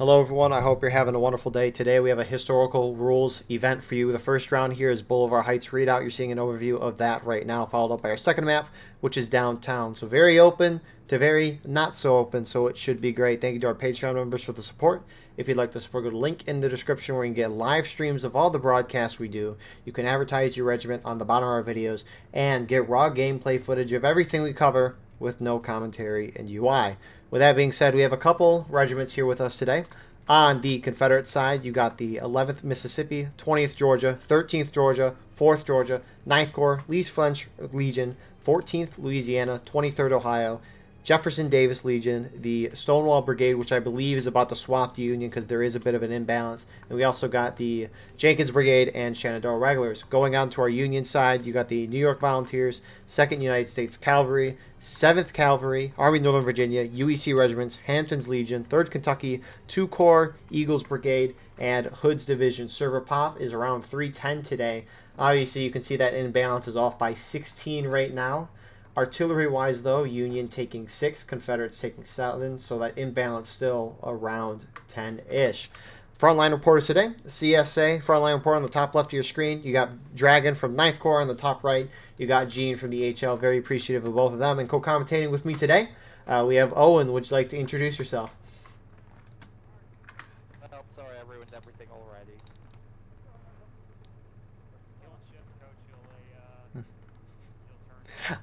Hello everyone, I hope you're having a wonderful day. Today we have a historical rules event for you. The first round here is Boulevard Heights Readout. You're seeing an overview of that right now, followed up by our second map, which is downtown. So very open to very not so open, so it should be great. Thank you to our Patreon members for the support. If you'd like to support, go to the link in the description where you can get live streams of all the broadcasts we do. You can advertise your regiment on the bottom of our videos and get raw gameplay footage of everything we cover with no commentary and UI. With that being said, we have a couple regiments here with us today. On the Confederate side, you got the 11th Mississippi, 20th Georgia, 13th Georgia, 4th Georgia, 9th Corps, Lee's French Legion, 14th Louisiana, 23rd Ohio, Jefferson Davis Legion, the Stonewall Brigade, which I believe is about to swap to Union because there is a bit of an imbalance. And we also got the Jenkins Brigade and Shenandoah Regulars. Going on to our Union side, you got the New York Volunteers, 2nd United States Cavalry, 7th Cavalry, Army Northern Virginia, UEC Regiments, Hampton's Legion, 3rd Kentucky, 2 Corps, Eagles Brigade, and Hood's Division. Server pop is around 310 today. Obviously, you can see that imbalance is off by 16 right now. Artillery-wise, though, Union taking 6, Confederates taking 7, so that imbalance still around 10-ish. Frontline reporters today, CSA, frontline report on the top left of your screen. You got Dragon from 9th Corps on the top right. You got Gene from the HL. Very appreciative of both of them. And co-commentating with me today, we have Owen. Would you like to introduce yourself? Oh, sorry, I ruined everything already.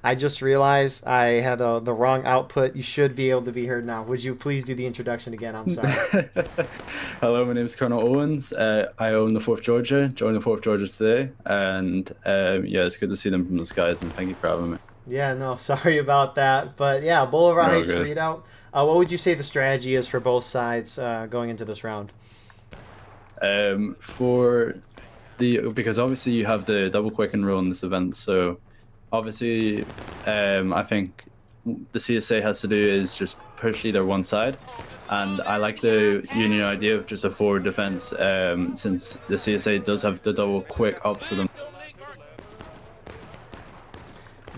I just realized I had the wrong output. You should be able to be heard now. Would you please do the introduction again? I'm sorry. Hello, my name is Colonel Owens. I own the 4th Georgia, joined the 4th Georgia today, and yeah, it's good to see them from the skies, and thank you for having me. Yeah, no, sorry about that. But yeah, Boulevard Heights Readout. What would you say the strategy is for both sides going into this round? Because obviously you have the double quicken rule in this event, so obviously I think the CSA has to do is just push either one side, and I like the Union idea of just a forward defense since the CSA does have the double quick up to them.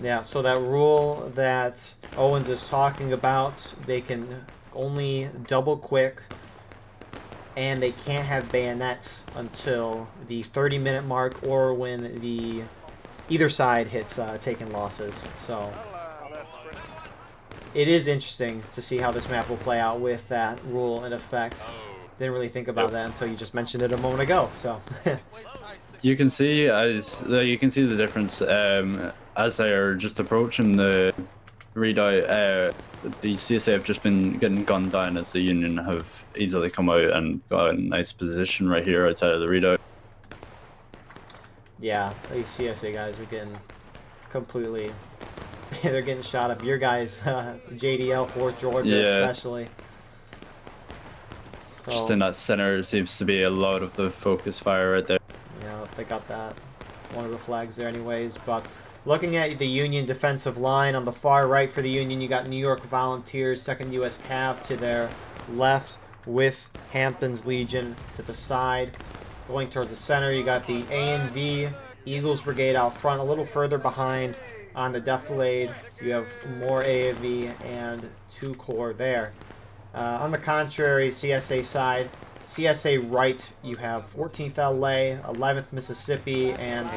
Yeah, so that rule that Owens is talking about, they can only double quick and they can't have bayonets until the 30-minute mark or when the either side hits taking losses. So it is interesting to see how this map will play out with that rule in effect. Didn't really think about that until you just mentioned it a moment ago. So you can see the difference as they are just approaching the readout. The CSA have just been getting gunned down as the Union have easily come out and got a nice position right here outside of the readout. Yeah, these CSA guys are getting completely... they're getting shot up. Your guys, JDL, 4th Georgia especially. So, just in that center seems to be a lot of the focus fire right there. Yeah, they got that. One of the flags there anyways. But looking at the Union defensive line, on the far right for the Union, you got New York Volunteers, 2nd U.S. Cav to their left with Hampton's Legion to the side. Going towards the center, you got the A&V Eagles Brigade out front. A little further behind on the defilade, you have more A&V and 2 Corps there. On the contrary, CSA side, CSA right, you have 14th LA, 11th Mississippi, and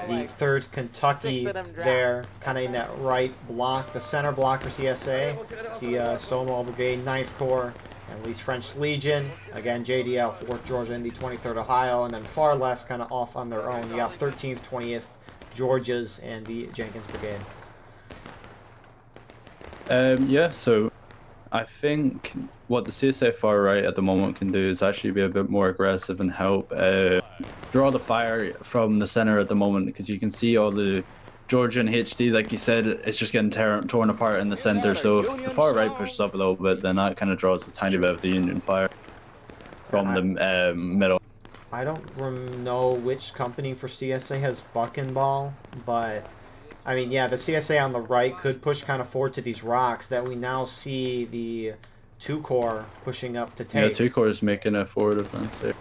the 3rd Kentucky there, kind of in that right block. The center block for CSA, the Stonewall Brigade, 9th Corps, and Lee's French Legion. Again, JDL, 4th Georgia, and the 23rd Ohio. And then far left, kind of off on their own, you got 13th, 20th Georgias, and the Jenkins Brigade. Yeah, so I think what the CSA far right at the moment can do is actually be a bit more aggressive and help draw the fire from the center at the moment, because you can see all the Georgian HD, like you said, it's just getting torn apart in the center. So if the far right pushes up a little bit, then that kind of draws a tiny bit of the Union fire from the middle. I don't know which company for CSA has buck and ball, but I mean, yeah, the CSA on the right could push kind of forward to these rocks that we now see the 2 Corps pushing up to take. Yeah, 2 Corps is making a forward offense here.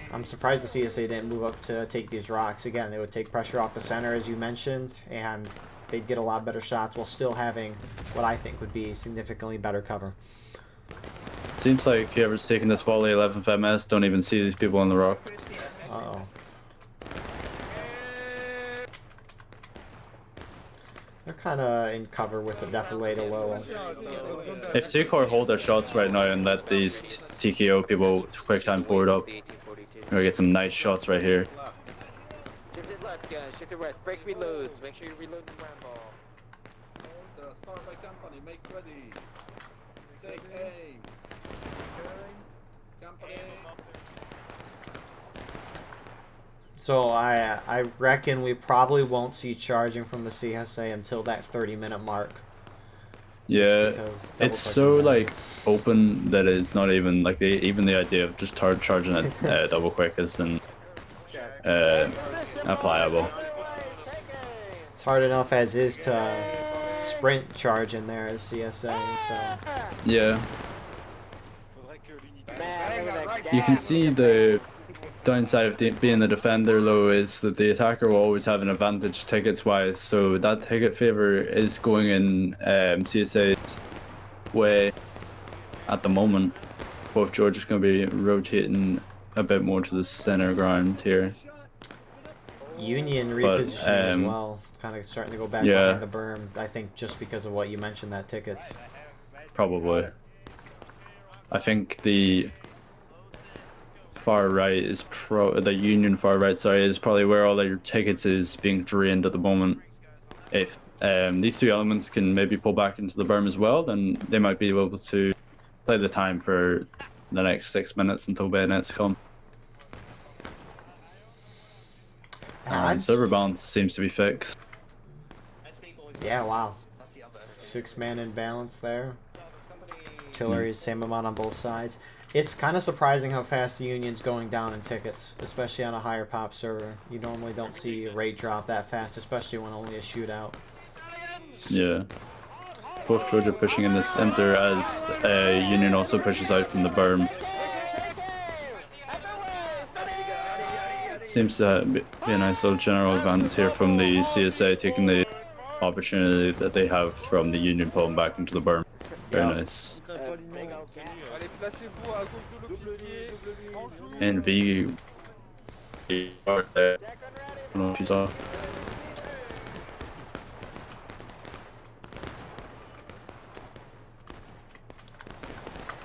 I'm surprised the CSA didn't move up to take these rocks. Again, they would take pressure off the center, as you mentioned, and they'd get a lot better shots while still having what I think would be significantly better cover. Seems like whoever's taking this volley 11th MS don't even see these people on the rock. Uh-oh. They're kind of in cover with the deflator low. If 2 core hold their shots right now and let these TKO people quick time forward up, we're gonna get some nice shots right here. Shift it left, guys. Shift it right. Break reloads. Make sure you reload the round ball. Start by company. Make ready. Take aim. Company. So I reckon we probably won't see charging from the CSA until that 30-minute mark. Yeah, it's so like open that it's not even like even the idea of just charging it double quick isn't applicable. It's hard enough as is to sprint charge in there as CSA. So yeah, you can see the downside of being the defender low is that the attacker will always have an advantage tickets wise, so that ticket favor is going in CSA's way at the moment. 4th George is going to be rotating a bit more to the center ground here. Union repositioning as well, kind of starting to go back behind the berm. I think just because of what you mentioned, that tickets. Probably. I think the far right is the Union far right, sorry, is probably where all your tickets is being drained at the moment. If these 2 elements can maybe pull back into the berm as well, then they might be able to play the time for the next 6 minutes until bayonets come. And server balance seems to be fixed. Yeah, wow. 6-man imbalance there. Artillery is same amount on both sides. It's kind of surprising how fast the Union's going down in tickets, especially on a higher pop server. You normally don't see a rate drop that fast, especially when only a shootout. Yeah. 4th Georgia pushing in the center as Union also pushes out from the berm. Seems to be a nice little general advance here from the CSA, taking the opportunity that they have from the Union pulling back into the berm. Very nice. And V are there. I don't know if you saw.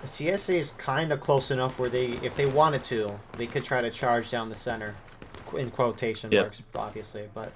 The CSA is kind of close enough where they, if they wanted to, they could try to charge down the center, in quotation marks, obviously, but.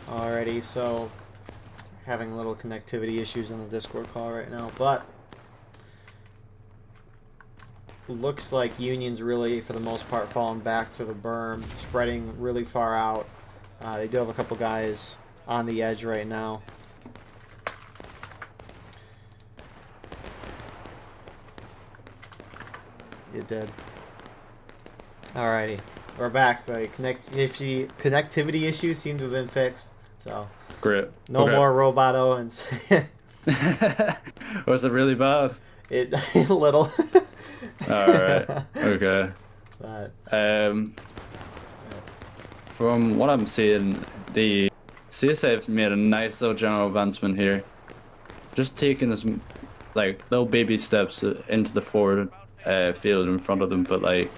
Alrighty, so having little connectivity issues on the Discord call right now, but looks like Union's really, for the most part, falling back to the berm, spreading really far out. They do have a couple guys on the edge right now. It did. Alrighty, we're back. The connectivity issues seem to have been fixed. So great. No more robot Owens. Was it really bad? A little. All right. Okay. But, from what I'm seeing, the CSA have made a nice little general advancement here. Just taking this like little baby steps into the forward field in front of them, but like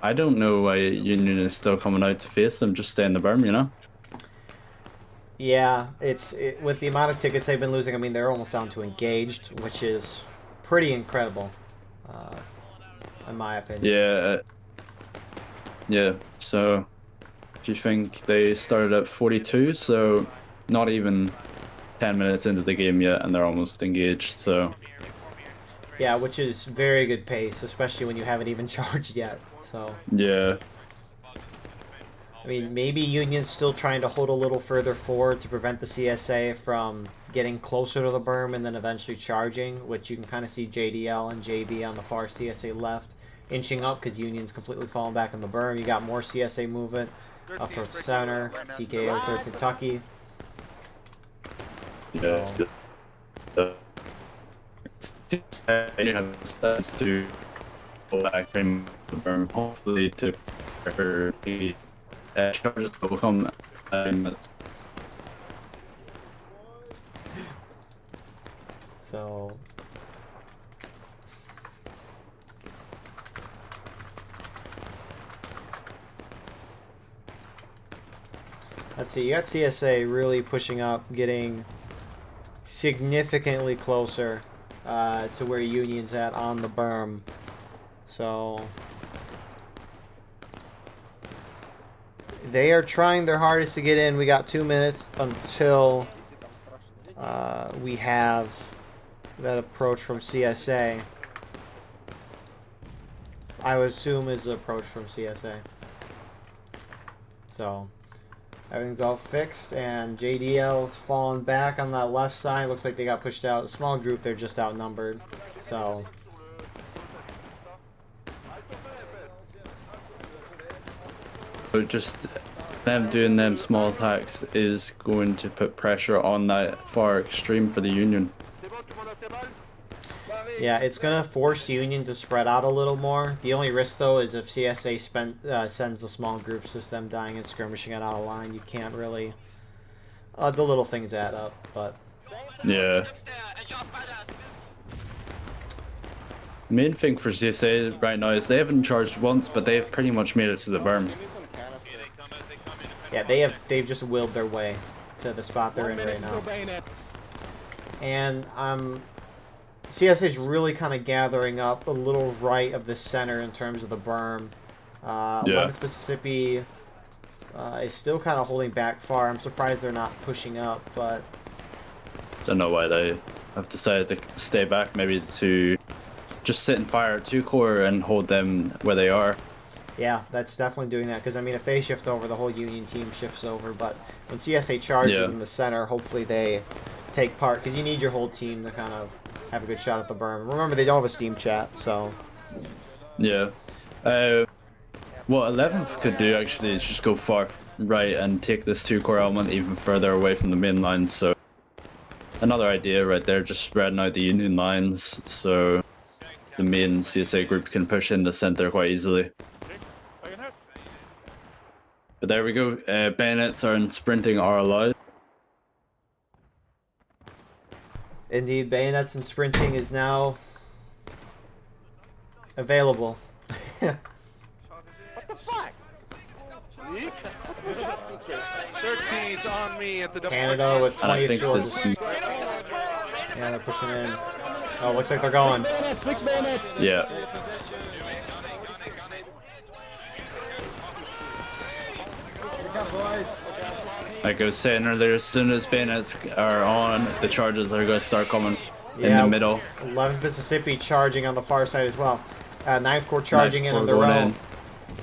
I don't know why Union is still coming out to face them. Just stay in the berm, you know. Yeah, with the amount of tickets they've been losing. I mean, they're almost down to engaged, which is pretty incredible, in my opinion. Yeah. Yeah. So, do you think they started at 42? So, not even 10 minutes into the game yet, and they're almost engaged. So Yeah, which is very good pace, especially when you haven't even charged yet. So yeah, I mean, maybe Union's still trying to hold a little further forward to prevent the CSA from getting closer to the berm and then eventually charging, which you can kind of see JDL and JB on the far CSA left inching up because Union's completely falling back on the berm. You got more CSA movement up towards the center, TKO 3rd Kentucky. yeah. So, You have stats to go back from the berm, hopefully to prepare the charges will come. so let's see, you got CSA really pushing up, getting significantly closer to where Union's at on the berm. So they are trying their hardest to get in. We got 2 minutes until we have that approach from CSA. I would assume is the approach from CSA. So everything's all fixed, and JDL's fallen back on that left side. Looks like they got pushed out. A small group, they're just outnumbered. So just them doing them small attacks is going to put pressure on that far extreme for the Union. yeah, it's gonna force Union to spread out a little more. The only risk though is if CSA sends the small groups, just them dying and skirmishing it out of line. You can't really. The little things add up, but Yeah. Main thing for CSA right now is they haven't charged once, but they've pretty much made it to the berm. yeah, they've just willed their way to the spot they're in right now. And CSA's really kind of gathering up a little right of the center in terms of the berm. 11th Mississippi is still kind of holding back far. I'm surprised they're not pushing up, but Don't know why they have decided to stay back, maybe to just sit and fire at 2 core and hold them where they are. yeah, that's definitely doing that. Because, I mean, if they shift over, the whole Union team shifts over. But when CSA charges in the center, hopefully they take part. Because you need your whole team to kind of have a good shot at the berm. Remember, they don't have a Steam chat, so Yeah. What 11th could do actually is just go far right and take this 2 core element even further away from the main line. So another idea right there, just spreading out the Union lines so the main CSA group can push in the center quite easily. But there we go. Bayonets and sprinting are allowed. indeed, bayonets and sprinting is now available. What the fuck? 13's on me at the Canada with And I 20th think Georgia. this, Yeah, they're pushing in. Oh, looks like they're going. yeah. Like I was saying earlier, as soon as bayonets are on, the charges are going to start coming in the middle. 11th Mississippi charging on the far side as well. 9th Corps charging in on their going own. in.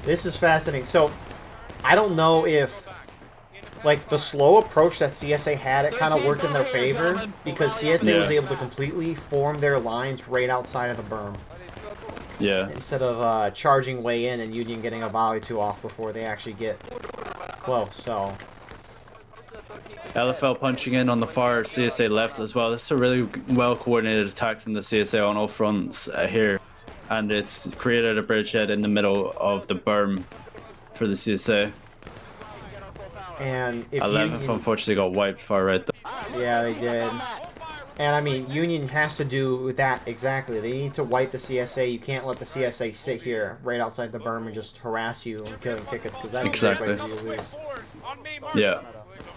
This is fascinating. So, I don't know if, like, the slow approach that CSA had, it kind of worked in their favor because CSA was able to completely form their lines right outside of the berm Yeah. instead of charging way in and Union getting a volley two off before they actually get close. So, LFL punching in on the far CSA left as well. This is a really well coordinated attack from the CSA on all fronts here. And it's created a bridgehead in the middle of the berm for the CSA. and if 11th Union, unfortunately got wiped far right there. yeah, they did. And I mean, Union has to do that exactly. They need to wipe the CSA. You can't let the CSA sit here right outside the berm and just harass you and killing tickets because that's Exactly. a great way to lose. Yeah.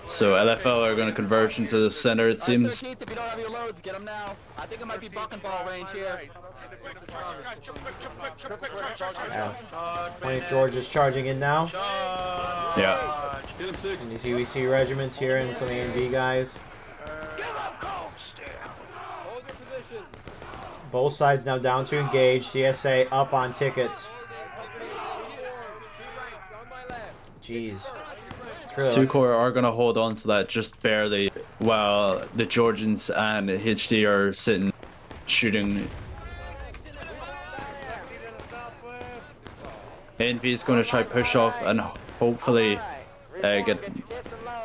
So LFL are going to converge into the center, it seems. 13th, if you don't have your loads, get them now. I think it might be buck and ball range here. Yeah. 20th Georgia's charging in now. Yeah. And you see, we see regiments here and some A and B guys. Both sides now down to engage. CSA up on tickets. Jeez. It's really Two core are gonna hold on to that just barely, while the Georgians and HD are sitting, shooting. ANV is gonna try push off and hopefully get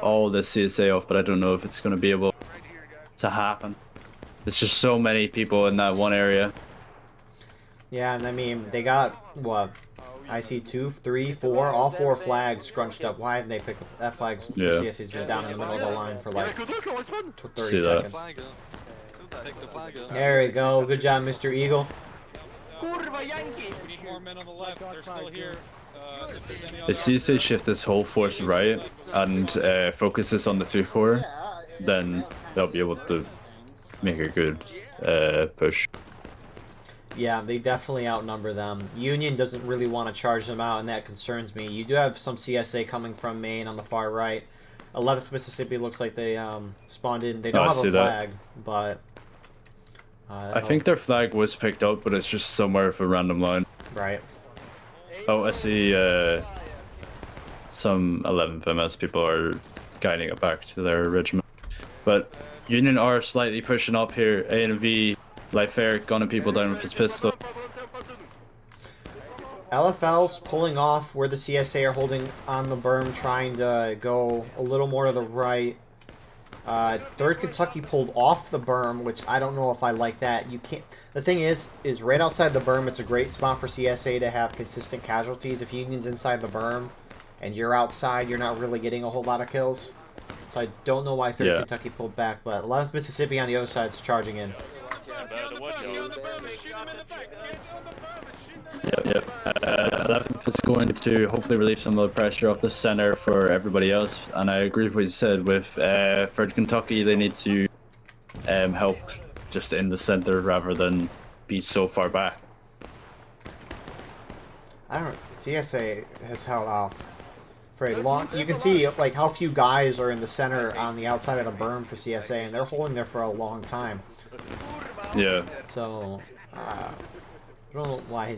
all the CSA off, but I don't know if it's gonna be able to happen. There's just so many people in that one area. Yeah, and I mean, they got, what? I see 2, 3, 4, all 4 flags scrunched up. Why haven't they picked up that flag? Yeah. CSA's been down in the middle of the line for like 30 See that. seconds. There we go. Good job, Mr. Eagle. We need more men on the left. They're still here. If CSA shift this whole force right and focuses on the 2 core, then they'll be able to make a good push. Yeah, they definitely outnumber them. Union doesn't really want to charge them out, and that concerns me. You do have some CSA coming from Maine on the far right. 11th Mississippi looks like they spawned in. They don't have a flag, but... I think their flag was picked up, but it's just somewhere for a random line. Right. Oh, I see some 11th MS people are guiding it back to their regiment. But Union are slightly pushing up here. A and V, Life-Air gunning people down with his pistol. LFL's pulling off where the CSA are holding on the berm, trying to go a little more to the right. 3rd Kentucky pulled off the berm, which I don't know if I like that. You can't. The thing is right outside the berm, it's a great spot for CSA to have consistent casualties. If Union's inside the berm and you're outside, you're not really getting a whole lot of kills. So I don't know why 3rd Kentucky pulled back, but 11th Mississippi on the other side is charging in. Yep. 11th is going to hopefully relieve some of the pressure off the center for everybody else. And I agree with what you said with 3rd Kentucky. They need to help just in the center rather than be so far back. I don't. CSA has held off for a long. You can see like how few guys are in the center on the outside of the berm for CSA, and they're holding there for a long time. Yeah. So I don't know why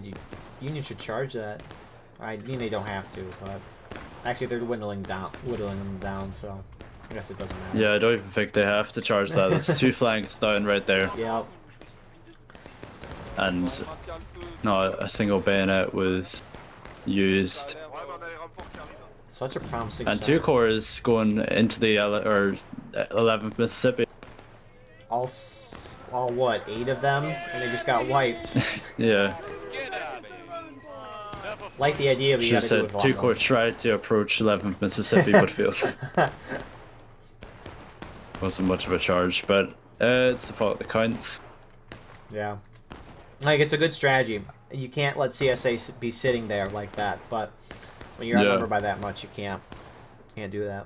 Union should charge that. I mean they don't have to, but actually they're whittling them down. So I guess it doesn't matter. Yeah, I don't even think they have to charge that. It's 2 flanks down right there. Yep. And not a single bayonet was used. Such a promising. And 2 cores going into the 11th Mississippi. All what, 8 of them, and they just got wiped. Yeah. Like the idea, but you Should gotta have do it said with 2 long core tried to approach 11th Mississippi, but failed. Wasn't much of a charge, but it's the fault that counts. Yeah. Like, it's a good strategy. You can't let CSA be sitting there like that, but when you're outnumbered by that much, you can't do that.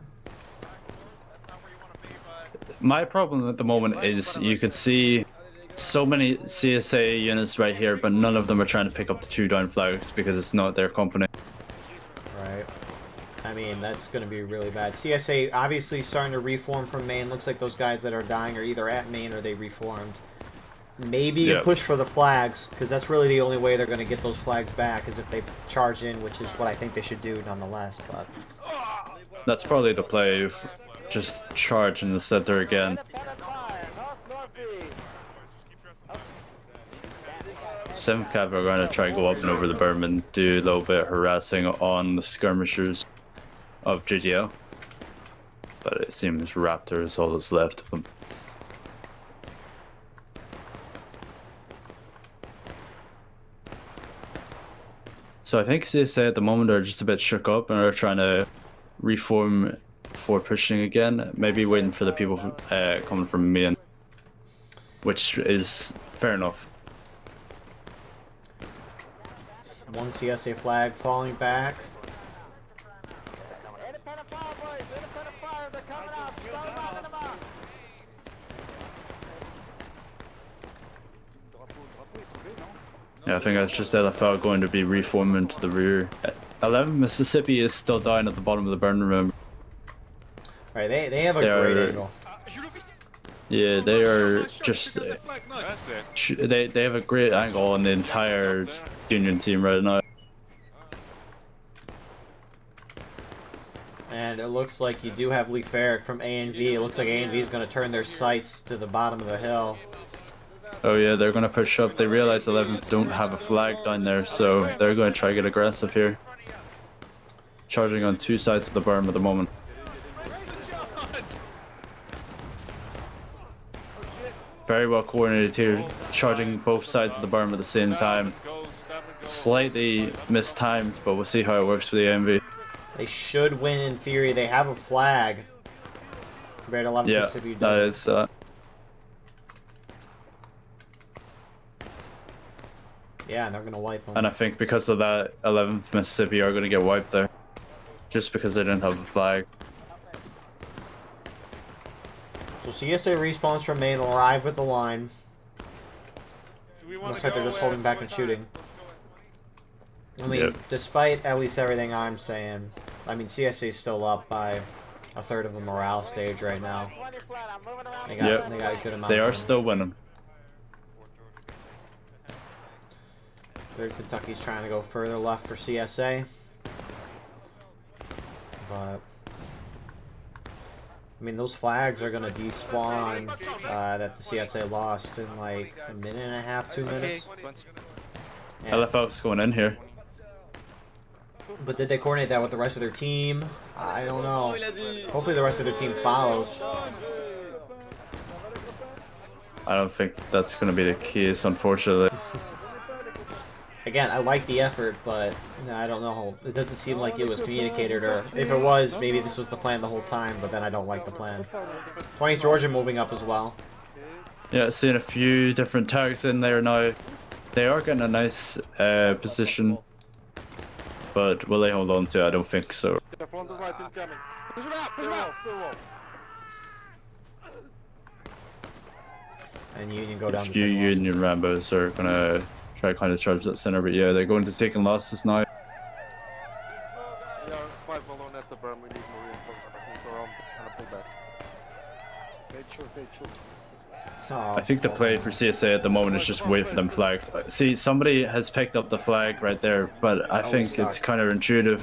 My problem at the moment is you could see so many CSA units right here, but none of them are trying to pick up the 2 down flags because it's not their company. Right. I mean, that's going to be really bad. CSA obviously starting to reform from Maine. Looks like those guys that are dying are either at Maine or they reformed. Maybe a push for the flags, because that's really the only way they're going to get those flags back is if they charge in, which is what I think they should do nonetheless. But That's probably the play. Just charge in the center again. 7th Cav are going to try and go up and over the berm and do a little bit of harassing on the skirmishers of GGL. But it seems Raptor is all that's left of them. So I think CSA at the moment are just a bit shook up and are trying to reform for pushing again. Maybe waiting for the people coming from Maine, which is fair enough. one CSA flag falling back. Yeah, I think that's just LFL going to be reforming to the rear. 11 Mississippi is still down at the bottom of the burn room. Right, they have a great angle. Yeah, they are just That's it. they have a great angle on the entire Union team right now. And it looks like you do have Lee Farrick from A&V. It looks like A&V is going to turn their sights to the bottom of the hill. Oh yeah, they're gonna push up. They realize 11 don't have a flag down there, so they're going to try to get aggressive here. Charging on two sides of the berm at the moment. Very well coordinated here, charging both sides of the berm at the same time. Slightly mistimed, but we'll see how it works for the AMV. They should win in theory. They have a flag. Compared to 11th Yeah, Mississippi that doesn't. is. Yeah, and they're going to wipe them. And I think because of that, 11th Mississippi are going to get wiped there. Just because they didn't have a flag. So CSA respawns from main, arrive with the line. Looks like they're just holding back and shooting. I mean, despite at least everything I'm saying, I mean, CSA's still up by a third of the morale stage right now. They got a good amount. They are still winning. Third Kentucky's trying to go further left for CSA. But I mean, those flags are gonna despawn that the CSA lost in like a minute and a half, 2 minutes. Yeah. LFL's going in here. But did they coordinate that with the rest of their team? I don't know. Hopefully the rest of their team follows. I don't think that's going to be the case, unfortunately. Again, I like the effort, but I don't know. It doesn't seem like it was communicated, or if it was, maybe this was the plan the whole time, but then I don't like the plan. 20th Georgia moving up as well. Yeah, seeing a few different tags in there now. They are getting a nice position, but will they hold on to it? I don't think so. And Union go A down to few 10 losses. Union Rambos are going to try to kind of charge that center, but yeah, they're going to taking losses now. We are 5 alone at the berm. We need more reinforcements around and a pullback. Oh, I think the play for CSA at the moment is just wait for them flags. See, somebody has picked up the flag right there, but I think it's counterintuitive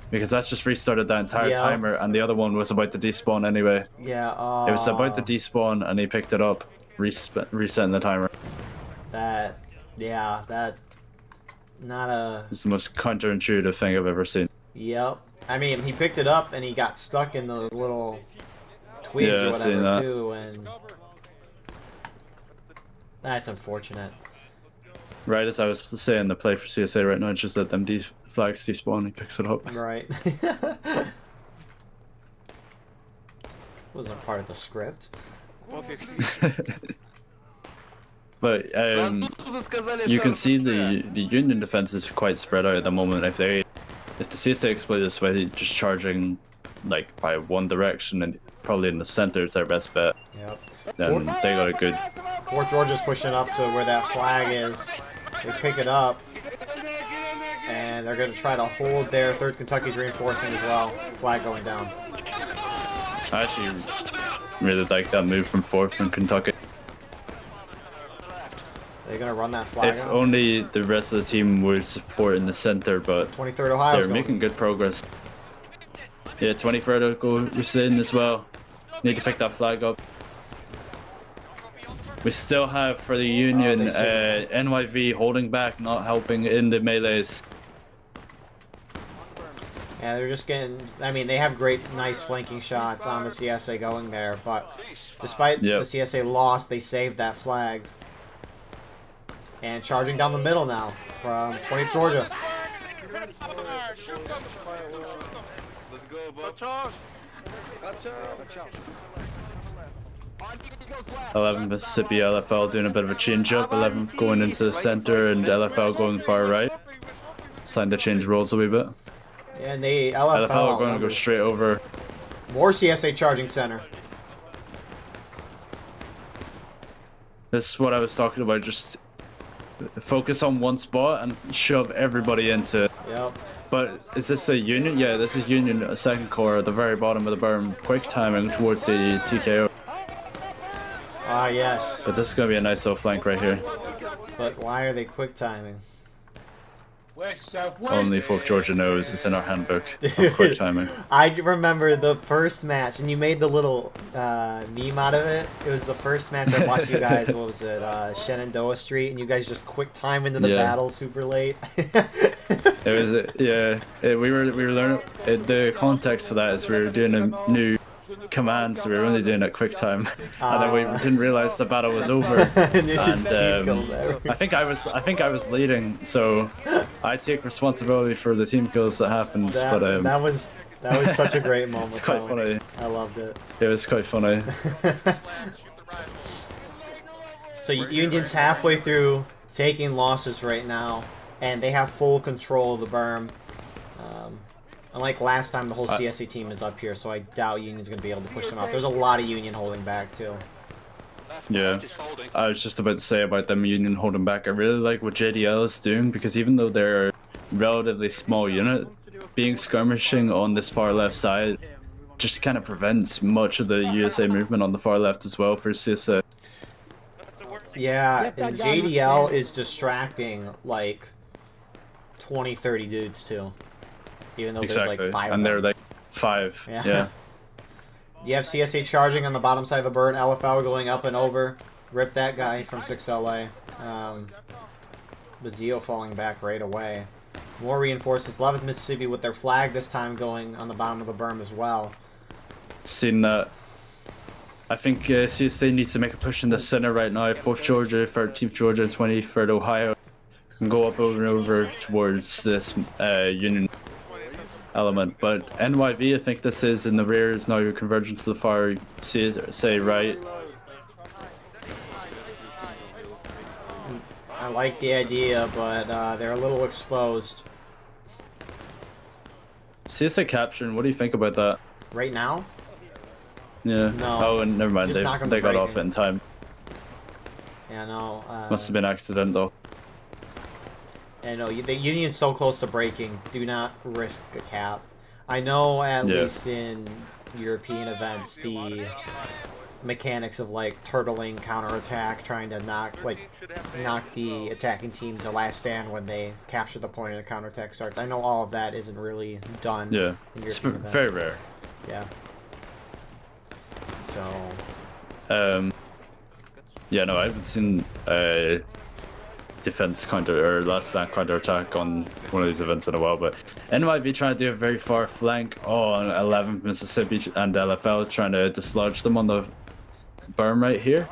because that's just restarted that entire timer, and the other one was about to despawn anyway. Yeah, It was about to despawn, and he picked it up, resetting the timer. that, not a... It's the most counterintuitive thing I've ever seen. Yep. I mean, he picked it up, and he got stuck in those little twigs or whatever, too, and... That's unfortunate. Right as I was saying, the play for CSA right now, it's just that them flags despawn, he picks it up. Right. Wasn't part of the script. But you can see the Union defense is quite spread out at the moment. If the CSA exploit this way, just charging like by one direction and probably in the center is their best bet. Yep. Then they got a good. Fort Georgia's pushing up to where that flag is. They pick it up, and they're going to try to hold there. 3rd Kentucky's reinforcing as well. Flag going down. I actually really like that move from 4th and Kentucky. They're going to run that flag If out. only the rest of the team would support in the center, but 23rd Ohio's they're making good progress. Yeah, 23rd goes in as well. Need to pick that flag up. We still have for the Union NYV holding back, not helping in the melees. Yeah, they're just getting... I mean, they have great, nice flanking shots on the CSA going there, but despite the CSA loss, they saved that flag. And charging down the middle now from 20th Georgia. Let's go, Bob. 11th Mississippi LFL doing a bit of a change up. 11th going into the center and LFL going far right. Starting to change roles a wee bit. And the LFL are going to go straight over. More CSA charging center. This is what I was talking about. Just focus on one spot and shove everybody into it. Yep. But is this a Union? Yeah, this is Union, a second core at the very bottom of the berm. Quick timing towards the TKO. Ah, yes. But this is gonna be a nice little flank right here. But why are they quick timing? West, south, west. Only 4th Georgia knows it's in our handbook of quick timing. I remember the first match, and you made the little meme out of it. It was the first match I watched you guys. What was it? Shenandoah Street, and you guys just quick time into the battle super late. It was we were learning the context for that is we were doing a new command, so we were only doing it quick time, and then we didn't realize the battle was over. And you just keep going. I think I was leading, so I take responsibility for the team kills that happened. That was such a great moment. It's quite funny. I loved it. It was quite funny. So Union's halfway through taking losses right now, and they have full control of the berm. Unlike last time, the whole CSA team is up here, so I doubt Union's going to be able to push them out. There's a lot of Union holding back, too. Yeah, I was just about to say about them Union holding back. I really like what JDL is doing, because even though they're a relatively small unit, being skirmishing on this far left side just kind of prevents much of the USA movement on the far left as well for CSA. Yeah, and JDL is distracting like 20, 30 dudes, too. Even though there's like 5 and they're like 5. Yeah. You have CSA charging on the bottom side of the burn. LFL going up and over. Rip that guy from 6LA. But Zio falling back right away. More reinforcements. 11th Mississippi with their flag this time going on the bottom of the berm as well. Seen that. I think CSA needs to make a push in the center right now. 4th Georgia, 13th Georgia, and 23rd Ohio can go up over and over towards this Union element, but NYV, I think this is in the rear, is now converging to the far, say right. I like the idea, but they're a little exposed. CSA capturing, what do you think about that? Right now? Yeah. No. Oh, and never mind, they got off it in time. Yeah, no. Must have been accident though. I know, the Union's so close to breaking. Do not risk a cap. I know at least in European events, the mechanics of like turtling counterattack, trying to knock the attacking team to last stand when they capture the point and the counterattack starts. I know all of that isn't really done. Yeah, in it's European events. very rare. Yeah. So. Yeah, no, I haven't seen defense counter or last stand counter attack on one of these events in a while, but NYV trying to do a very far flank on 11th Mississippi and LFL trying to dislodge them on the berm right here.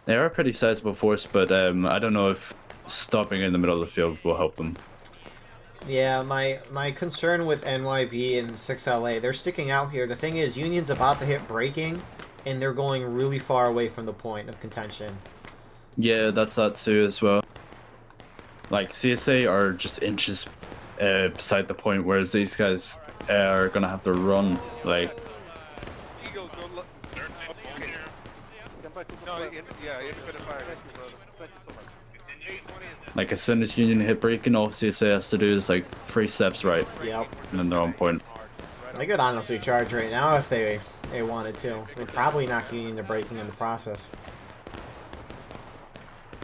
They are a pretty sizable force, but I don't know if stopping in the middle of the field will help them. Yeah, my concern with NYV and 6LA, they're sticking out here. The thing is, Union's about to hit breaking, and they're going really far away from the point of contention. Yeah, that's that too as well. Like, CSA are just inches beside the point, whereas these guys are gonna have to run. Like, as soon as Union hit breaking, all CSA has to do is like 3 steps right. Yep. And then they're on point. They could honestly charge right now if they wanted to. They'd probably knock Union to breaking in the process.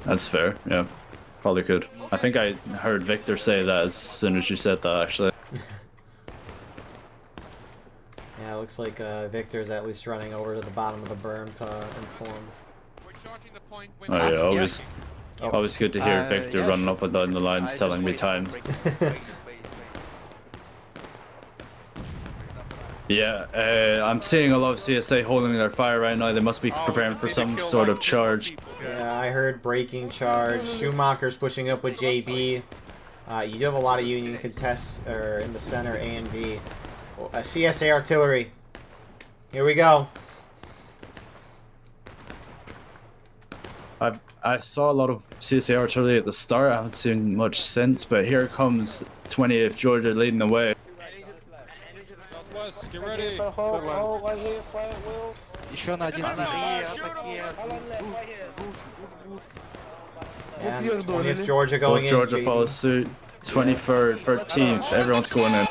That's fair, yeah. Probably could. I think I heard Victor say that as soon as you said that, actually. Yeah, it looks like Victor's at least running over to the bottom of the berm to inform. Oh yeah, always good to hear Victor running up and down the lines telling me times. Yeah, I'm seeing a lot of CSA holding their fire right now. They must be preparing for some sort of charge. Yeah, I heard breaking charge. Schumacher's pushing up with JB. You do have a lot of Union contests in the center, A and V. CSA artillery. Here we go. I saw a lot of CSA artillery at the start. I haven't seen much since, but here comes 20th Georgia leading the way. Get ready. Еще на один And 20th Georgia going in. Georgia JB. follows suit. 23rd, 13th, everyone's going in.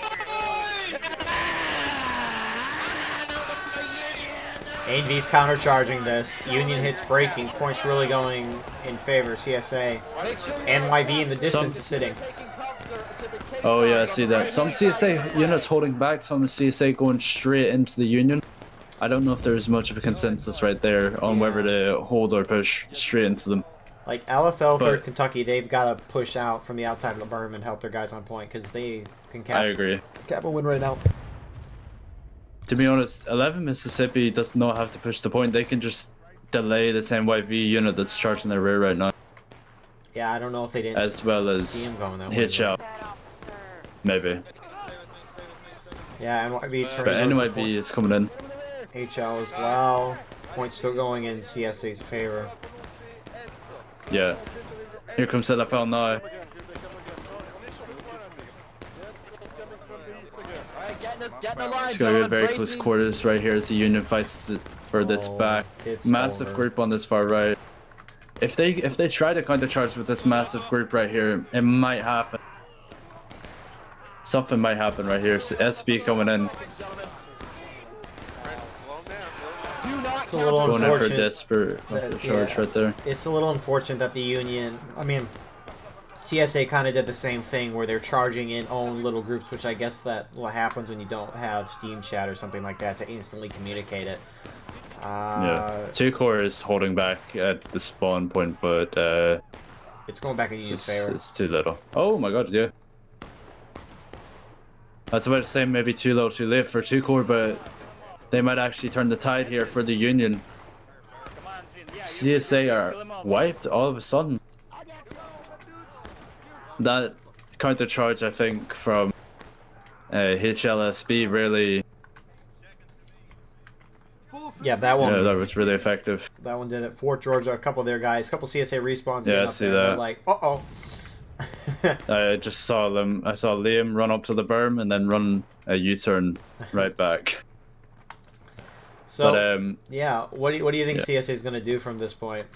A&V's countercharging this. Union hits breaking. Points really going in favor of CSA. NYV in the distance is sitting. Oh yeah, I see that. Some CSA units holding back, some CSA going straight into the Union. I don't know if there's much of a consensus right there on whether to hold or push straight into them. Like LFL, 3rd Kentucky, they've got to push out from the outside of the berm and help their guys on point because they can cap. I agree. Cap a win right now. To be honest, 11 Mississippi does not have to push the point. They can just delay this NYV unit that's charging their rear right now. Yeah, I don't know if they didn't. As well as hitch out. Maybe. Yeah, NYV turns. But NYV is coming in. HL as well. Points still going in CSA's favor. Yeah. Here comes LFL now. It's going to be very close quarters right here as the Union fights for this back. Massive group on this far right. If they try to counter charge with this massive group right here, it might happen. Something might happen right here. So SB coming in. It's a little going unfortunate. in for a desperate charge right there. It's a little unfortunate that the Union, I mean, CSA kind of did the same thing where they're charging in own little groups, which I guess that what happens when you don't have Steam chat or something like that to instantly communicate it. Yeah, 2 Corps is holding back at the spawn point, but it's going back in Union's favor. It's too little. Oh my god, yeah. I was about to say maybe too little, too late for 2 Corps, but they might actually turn the tide here for the Union. CSA are wiped all of a sudden. That counter charge, I think, from HLSB really. Yeah, that one. Yeah, that was really effective. That one did it. Fort Georgia, a couple of their guys, a couple CSA respawns. Yeah, I see that. Like, uh-oh. I just saw them. I saw Liam run up to the berm and then run a U-turn right back. So, but, yeah, what do you think CSA is going to do from this point?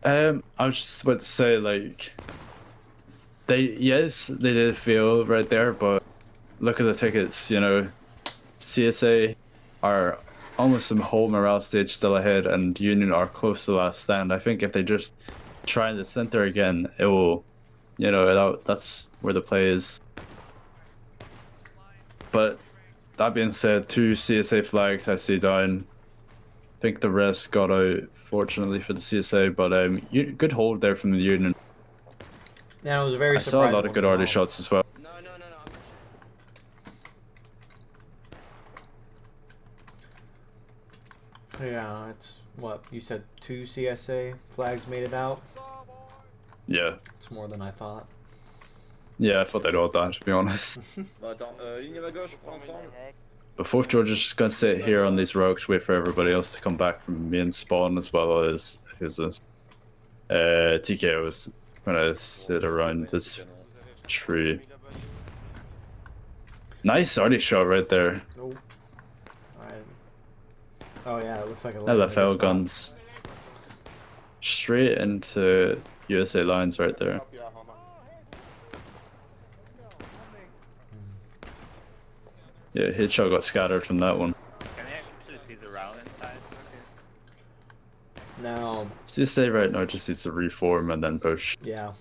I was just about to say, like, they did fail right there, but look at the tickets, you know. CSA are almost some whole morale stage still ahead, and Union are close to the last stand. I think if they just try in the center again, it will, you know, that's where the play is. But that being said, 2 CSA flags I see down. I think the rest got out, fortunately for the CSA, but good hold there from the Union. Yeah, it was a very. I saw a lot of good early shots as well. Yeah, it's what you said. 2 CSA flags made it out. Yeah. It's more than I thought. Yeah, I thought they'd all die, to be honest. But 4th Georgia's just gonna sit here on these rocks, wait for everybody else to come back from main spawn, as well as TKO is gonna sit around this tree. Nice early shot right there. Nope. Oh yeah, it looks like a LFL guns straight into USA lines right there. Yeah, headshot got scattered from that one. Can they actually see the round inside? No. Just stay right now, just needs to reform and then push. Yeah.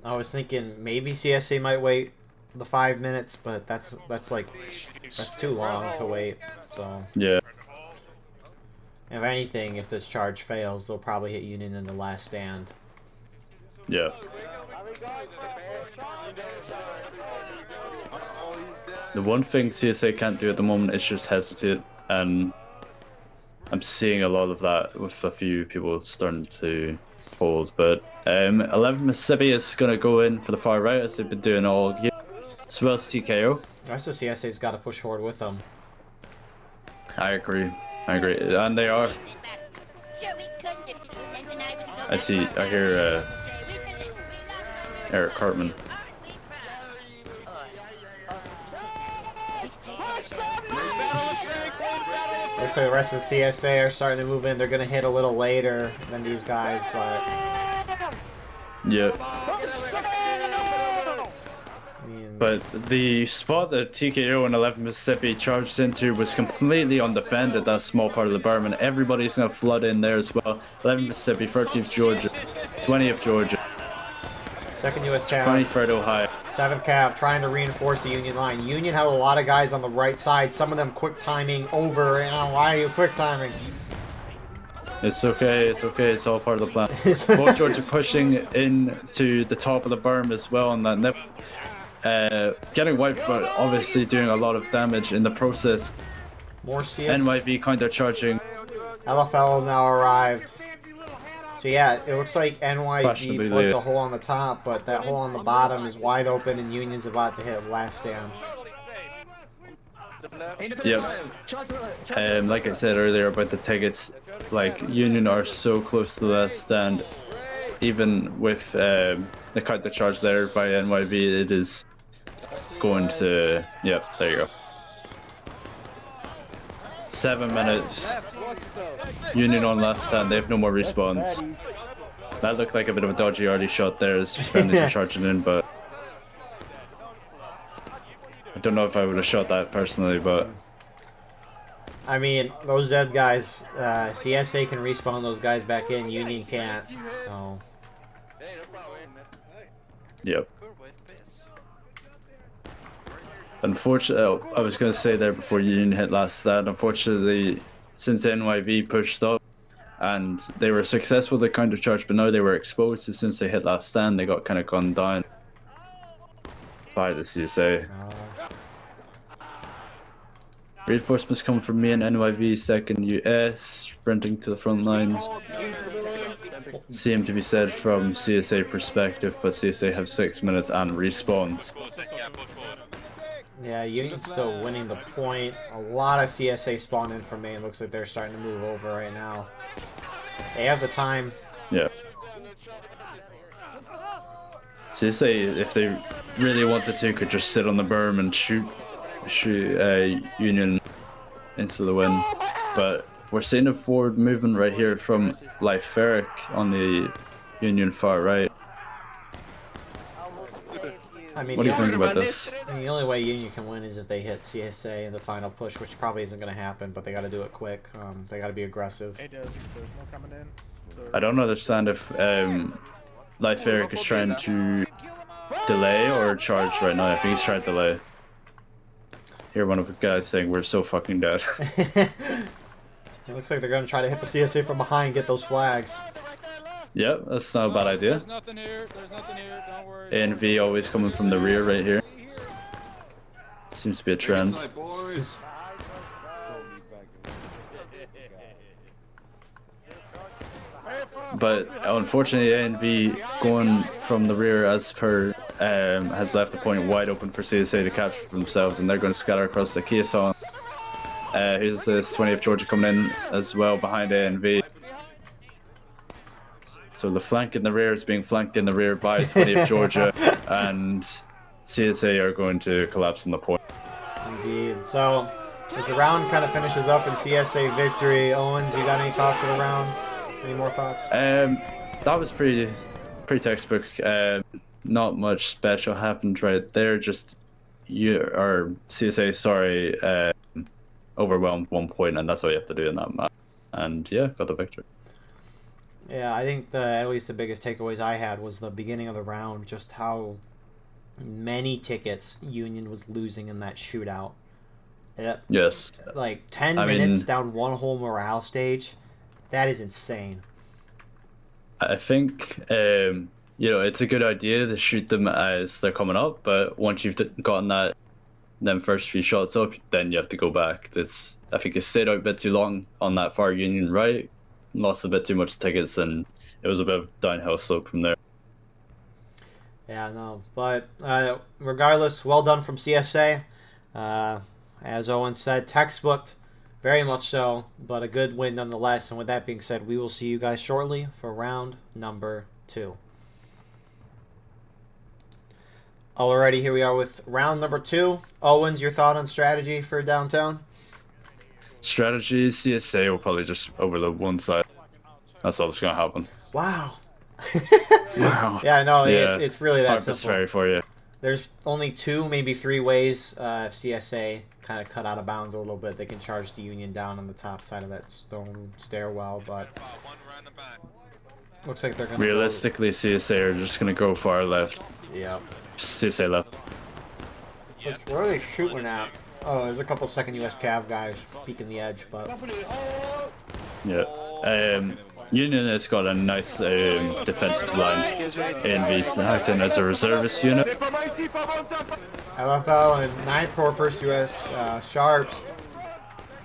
I was thinking maybe CSA might wait the 5 minutes, but that's too long to wait. So yeah. If anything, if this charge fails, they'll probably hit Union in the last stand. Yeah. The one thing CSA can't do at the moment is just hesitate, and I'm seeing a lot of that with a few people starting to hold. But 11 Mississippi is going to go in for the far right, as they've been doing all year, as well as TKO. The rest of CSA's got to push forward with them. I agree, and they are. I hear Eric Cartman. Looks like the rest of the CSA are starting to move in. They're going to hit a little later than these guys, but... Yeah. I mean, But the spot that TKO and 11 Mississippi charged into was completely undefended, that small part of the berm, and everybody's going to flood in there as well. 11 Mississippi, 13th Georgia, 20th Georgia, 2nd U.S. Cav, 23rd Ohio. 7th Cav trying to reinforce the Union line. Union had a lot of guys on the right side, some of them quick timing over. Why are you quick timing? It's okay, it's all part of the plan. Both Georgia pushing into the top of the berm as well on that nip. Getting wiped, but obviously doing a lot of damage in the process. More CS. NYV counter-charging. LFL now arrived. So yeah, it looks like NYV Fashionably put late. the hole on the top, but that hole on the bottom is wide open and Union's about to hit last stand. Yep. Like I said earlier about the tickets, like Union are so close to the last stand. Even with the counter charge there by NYV, it is going to. Yep, there you go. 7 minutes. Union on last stand. They have no more respawns. That looked like a bit of a dodgy early shot there as friendlies are charging in, but I don't know if I would have shot that personally, but I mean, those dead guys, CSA can respawn those guys back in, Union can't, so... yep. Unfortunately, I was going to say there before Union hit last stand, unfortunately, since NYV pushed up and they were successful with the counter charge, but now they were exposed as soon as they hit last stand, they got kind of gunned down by the CSA. Reinforcements come from me and NYV, 2nd US, sprinting to the front lines. Same to be said from CSA perspective, but CSA have 6 minutes and respawns. Yeah, Union's still winning the point. A lot of CSA spawned in from main. Looks like they're starting to move over right now. They have the time. Yeah. CSA, if they really wanted to, could just sit on the berm and shoot Union into the win. But we're seeing a forward movement right here from Lyferic on the Union far right. I mean, What do you think about this? the only way Union can win is if they hit CSA in the final push, which probably isn't going to happen, but they got to do it quick. They got to be aggressive. I don't understand if Lyferic is trying to delay or charge right now. I think he's trying to delay. Hear one of the guys saying we're so fucking dead. It looks like they're going to try to hit the CSA from behind and get those flags. Yep, that's not a bad idea. There's nothing here. There's nothing here. Don't worry. A and V always coming from the rear right here. Seems to be a trend. But unfortunately, A and V going from the rear as per has left the point wide open for CSA to capture for themselves, and they're going to scatter across the caisson. Here's this 20th Georgia coming in as well behind A and V. So the flank in the rear is being flanked in the rear by 20th Georgia, and CSA are going to collapse on the point. Indeed. So, as the round kind of finishes up in CSA victory, Owens, you got any thoughts for the round? Any more thoughts? That was pretty textbook. Not much special happened right there. Just CSA, overwhelmed 1 point, and that's all you have to do in that match. And yeah, got the victory. Yeah, I think at least the biggest takeaways I had was the beginning of the round, just how many tickets Union was losing in that shootout. Yes. Like 10 minutes down one whole morale stage. That is insane. I think it's a good idea to shoot them as they're coming up, but once you've gotten them first few shots up, then you have to go back. I think it stayed out a bit too long on that far Union right, lost a bit too much tickets, and it was a bit of downhill slope from there. Yeah, no, but regardless, well done from CSA. As Owen said, textbooked, very much so, but a good win nonetheless. And with that being said, we will see you guys shortly for round number 2. Alrighty, here we are with round number 2. Owens, your thought on strategy for downtown? Strategy, CSA will probably just overload one side. That's all that's going to happen. Wow. Wow. Yeah, no, Yeah. it's really that Harvest simple. Ferry for you. There's only 2, maybe 3 ways if CSA kind of cut out of bounds a little bit. They can charge the Union down on the top side of that stone stairwell, but looks like they're going to Realistically, CSA are just going to go far left. Yep. CSA left. Where are they shooting at? Oh, there's a couple second US Cav guys peeking the edge, but... Yeah. Union has got a nice defensive line in these acting as a reservist unit. LFL and 9th Corps 1st US Sharps,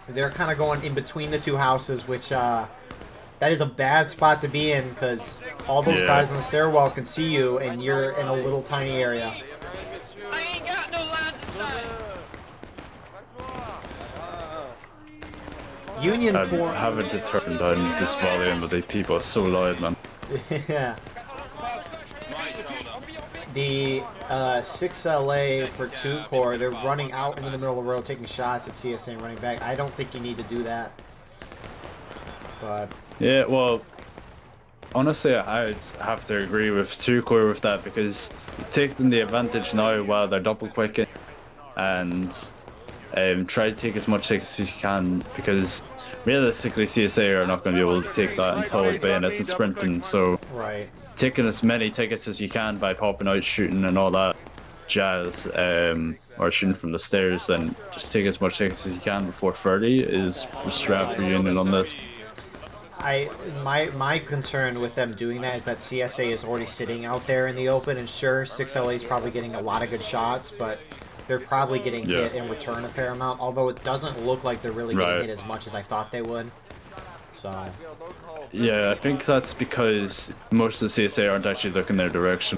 they're kind of going in between the 2 houses, which that is a bad spot to be in because all those guys on the stairwell can see you and you're in a little tiny area. I ain't got no lines of sight. Union I Corps... haven't determined on this volume, but the people are so loud, man. Yeah. The 6LA for 2 Corps, they're running out into the middle of the road, taking shots at CSA and running back. I don't think you need to do that. But... Yeah, well, honestly, I'd have to agree with 2 Corps with that because you take them the advantage now while they're double quicking and try to take as much tickets as you can because realistically CSA are not going to be able to take that until bayonets and sprinting, so taking as many tickets as you can by popping out, shooting and all that jazz, or shooting from the stairs, and just take as much tickets as you can before 30 is the strat for Union on this. My concern with them doing that is that CSA is already sitting out there in the open, and sure, 6LA is probably getting a lot of good shots, but they're probably getting hit in return a fair amount, although it doesn't look like they're really getting hit as much as I thought they would. So... Yeah, I think that's because most of the CSA aren't actually looking their direction.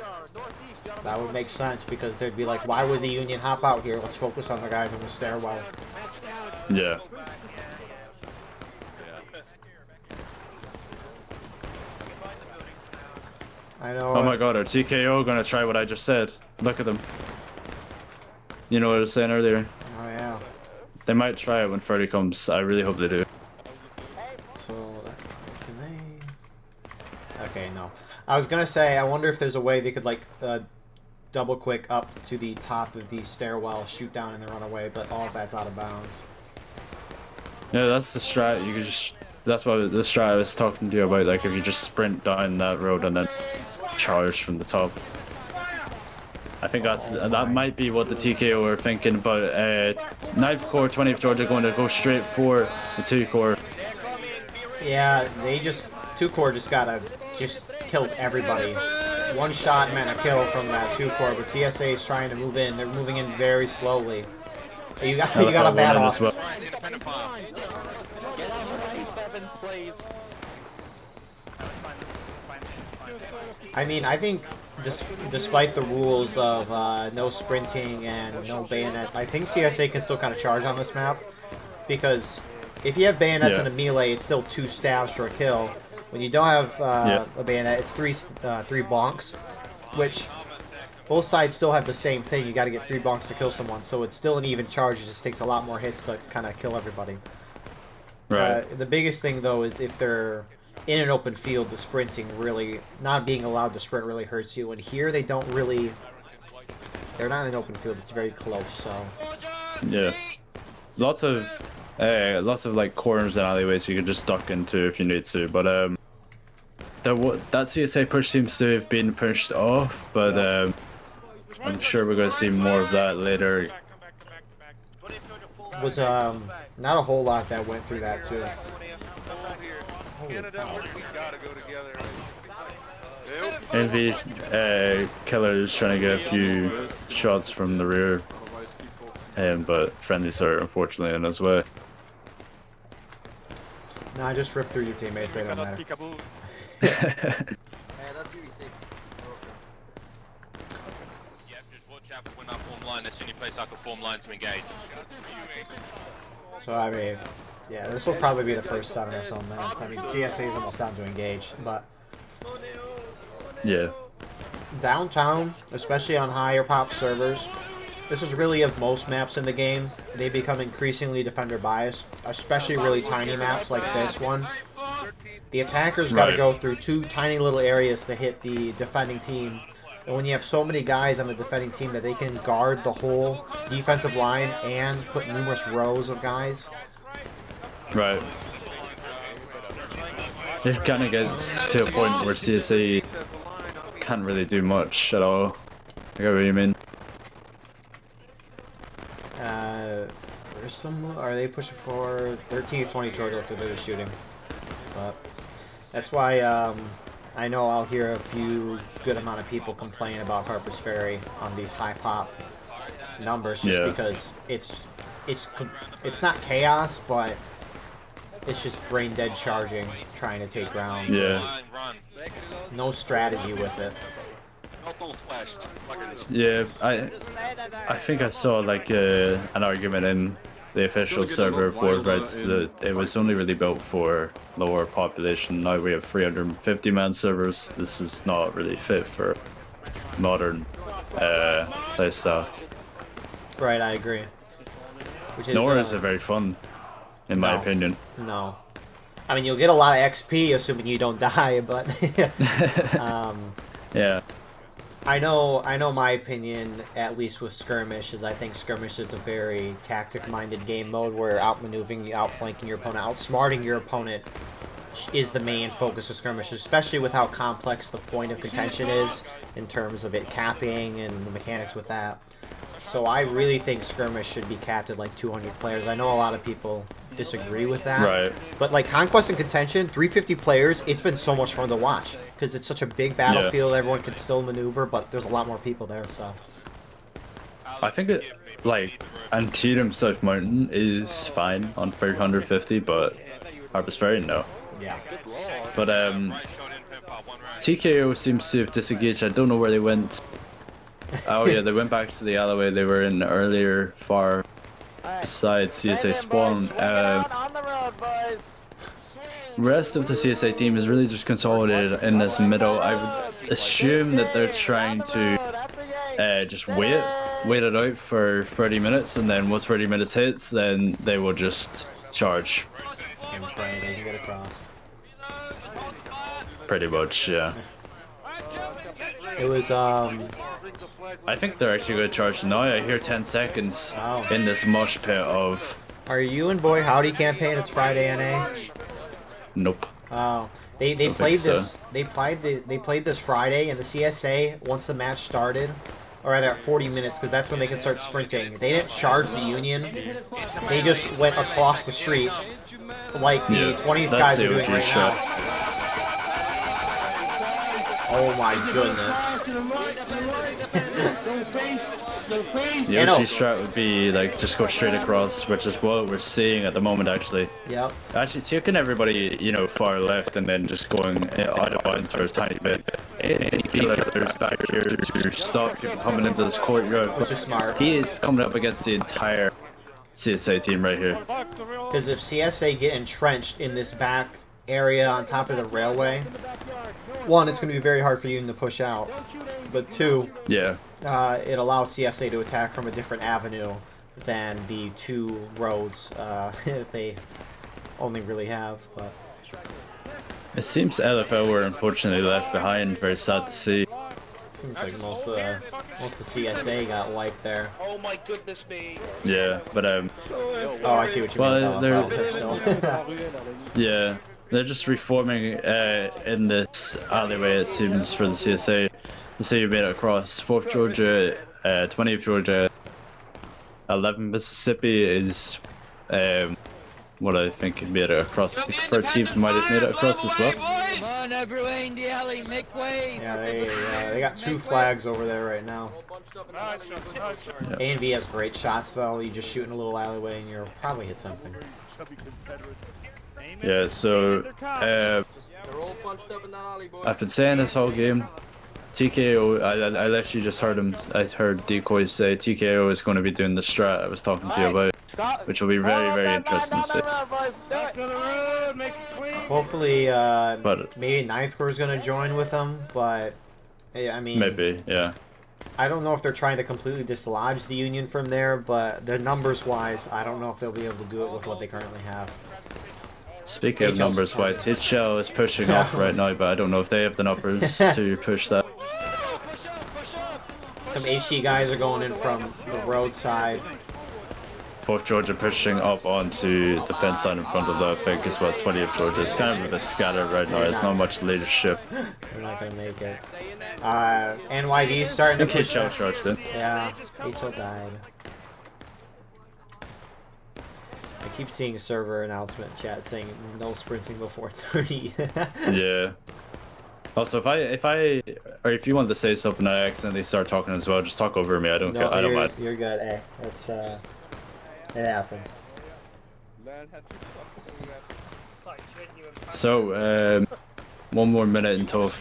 That would make sense, because they'd be like, why would the Union hop out here? Let's focus on the guys on the stairwell. Yeah. I know. Oh my god, are TKO gonna try what I just said? Look at them. You know what I was saying earlier? Oh yeah. They might try it when 30 comes. I really hope they do. So, can they... Okay, no. I was gonna say, I wonder if there's a way they could, like, double quick up to the top of the stairwell, shoot down, and then run away, but all of that's out of bounds. Yeah, that's the strat. You could just... That's what the strat I was talking to you about. Like, if you just sprint down that road and then charge from the top. I think that might be what the TKO are thinking, but 9th Corps, 20th Georgia going to go straight for the 2 Corps. Yeah, they just... 2 Corps just killed everybody. One shot meant a kill from that 2 Corps, but CSA is trying to move in. They're moving in very slowly. You got a bad off. Well. I mean, I think despite the rules of no sprinting and no bayonets, I think CSA can still kind of charge on this map, because if you have bayonets and a melee, it's still 2 stabs for a kill. When you don't have a bayonet, it's 3 bonks, which both sides still have the same thing. You got to get 3 bonks to kill someone, so it's still an even charge. It just takes a lot more hits to kind of kill everybody. Right. The biggest thing though is if they're in an open field, the sprinting really, not being allowed to sprint really hurts you. And here they don't really, they're not in an open field. It's very close. So yeah, lots of like corners and alleyways you can just duck into if you need to. But that CSA push seems to have been pushed off. But I'm sure we're going to see more of that later. Was not a whole lot that went through that too. Envy Killer is trying to get a few shots from the rear, but friendlies are unfortunately in his way. No, I just ripped through your teammates. They don't matter. Just watch out for when I form line. That's the only place I can form line to engage. So I mean, yeah, this will probably be the first 7 or so minutes. I mean, CSA is almost down to engage, but yeah, downtown, especially on higher pop servers, this is really of most maps in the game. They become increasingly defender biased, especially really tiny maps like this one. The attackers got to go through 2 tiny little areas to hit the defending team And when you have so many guys on the defending team that they can guard the whole defensive line and put numerous rows of guys. Right. It kind of gets to a point where CSA can't really do much at all. I get what you mean. There's some. Are they pushing for 13th, 20 Georgia? Looks like they're just shooting. But that's why I know I'll hear a few good amount of people complain about Harper's Ferry on these high pop numbers, just because it's not chaos, but it's just brain dead charging, trying to take ground. Yeah. No strategy with it. Yeah, I think I saw like an argument in the official server of Warbreads that it was only really built for lower population. Now we have 350-man servers. This is not really fit for modern playstyle. Right, I agree. Nor is it very fun, in my opinion. No. I mean, you'll get a lot of XP assuming you don't die, but yeah. I know my opinion, at least with Skirmish, is I think Skirmish is a very tactic-minded game mode where outmaneuvering, outflanking your opponent, outsmarting your opponent is the main focus of Skirmish, especially with how complex the point of contention is in terms of it capping and the mechanics with that. So I really think Skirmish should be capped at like 200 players. I know a lot of people disagree with that. Right. But like Conquest and Contention, 350 players, it's been so much fun to watch because it's such a big battlefield. Everyone can still maneuver, but there's a lot more people there. So I think it like Antietam South Mountain is fine on 350, but Harper's Ferry no. Yeah. But TKO seems to have disengaged. I don't know where they went. Oh yeah, they went back to the alleyway they were in earlier, far side CSA spawn. Rest of the CSA team is really just consolidated in this middle. I would assume that they're trying to just wait it out for 30 minutes, and then once 30 minutes hits, then they will just charge. And pray they can get across. Pretty much, yeah. It was I think they're actually going to charge now. I hear 10 seconds in this mosh pit of... Are you in Boy Howdy campaign? It's Friday NA. Nope. Oh, they played this. They played this Friday, and the CSA once the match started, or rather at 40 minutes, because that's when they can start sprinting. They didn't charge the Union. They just went across the street, like the 20th guys are doing right now. Oh my goodness. The OG strat would be like just go straight across, which is what we're seeing at the moment actually. Yep. Actually taking everybody, you know, far left and then just going out of bounds for a tiny bit. Any there's back here to stop people coming into this courtyard. Which is smart. He is coming up against the entire CSA team right here. Because if CSA get entrenched in this back area on top of the railway, one, it's going to be very hard for Union to push out, but two, yeah, it allows CSA to attack from a different avenue than the two roads they only really have. But it seems LFL were unfortunately left behind. Very sad to see. Seems like most of the CSA got wiped there. Oh my goodness me. Yeah, but oh, I see what you mean. Yeah. They're just reforming in this alleyway, it seems, for the CSA. The CSA made it across 4th Georgia, 20th Georgia, 11th Mississippi is what I think made it across. The Confederate Team might have made it across as well. Come on, everyone in the alley, make way. Yeah, they got 2 flags over there right now. Yeah. A and B has great shots, though. You just shoot in a little alleyway and you'll probably hit something. Yeah, so I've been saying this whole game, TKO, I actually just heard him, I heard Decoy say TKO is going to be doing the strat I was talking to you about, which will be very, very interesting to see. Hopefully, maybe Ninth Corps is going to join with them, but, I mean... Maybe, yeah. I don't know if they're trying to completely dislodge the Union from there, but the numbers-wise, I don't know if they'll be able to do it with what they currently have. Speaking of numbers wise, HL is pushing off right now, but I don't know if they have the numbers to push that. Some HE guys are going in from the roadside. 4th Georgia pushing up onto the fence line in front of the, I think, is what 20th Georgia. It's kind of a bit scattered right now. It's not much leadership. They're not gonna make it. NYV starting to push. Shell charged it. Yeah, HL died. I keep seeing server announcement chat saying no sprinting before 30. Yeah. Also, if you want to say something, I accidentally start talking as well. Just talk over me. I don't care. I don't mind. You're good. Hey, that's it happens. So, 1 more minute until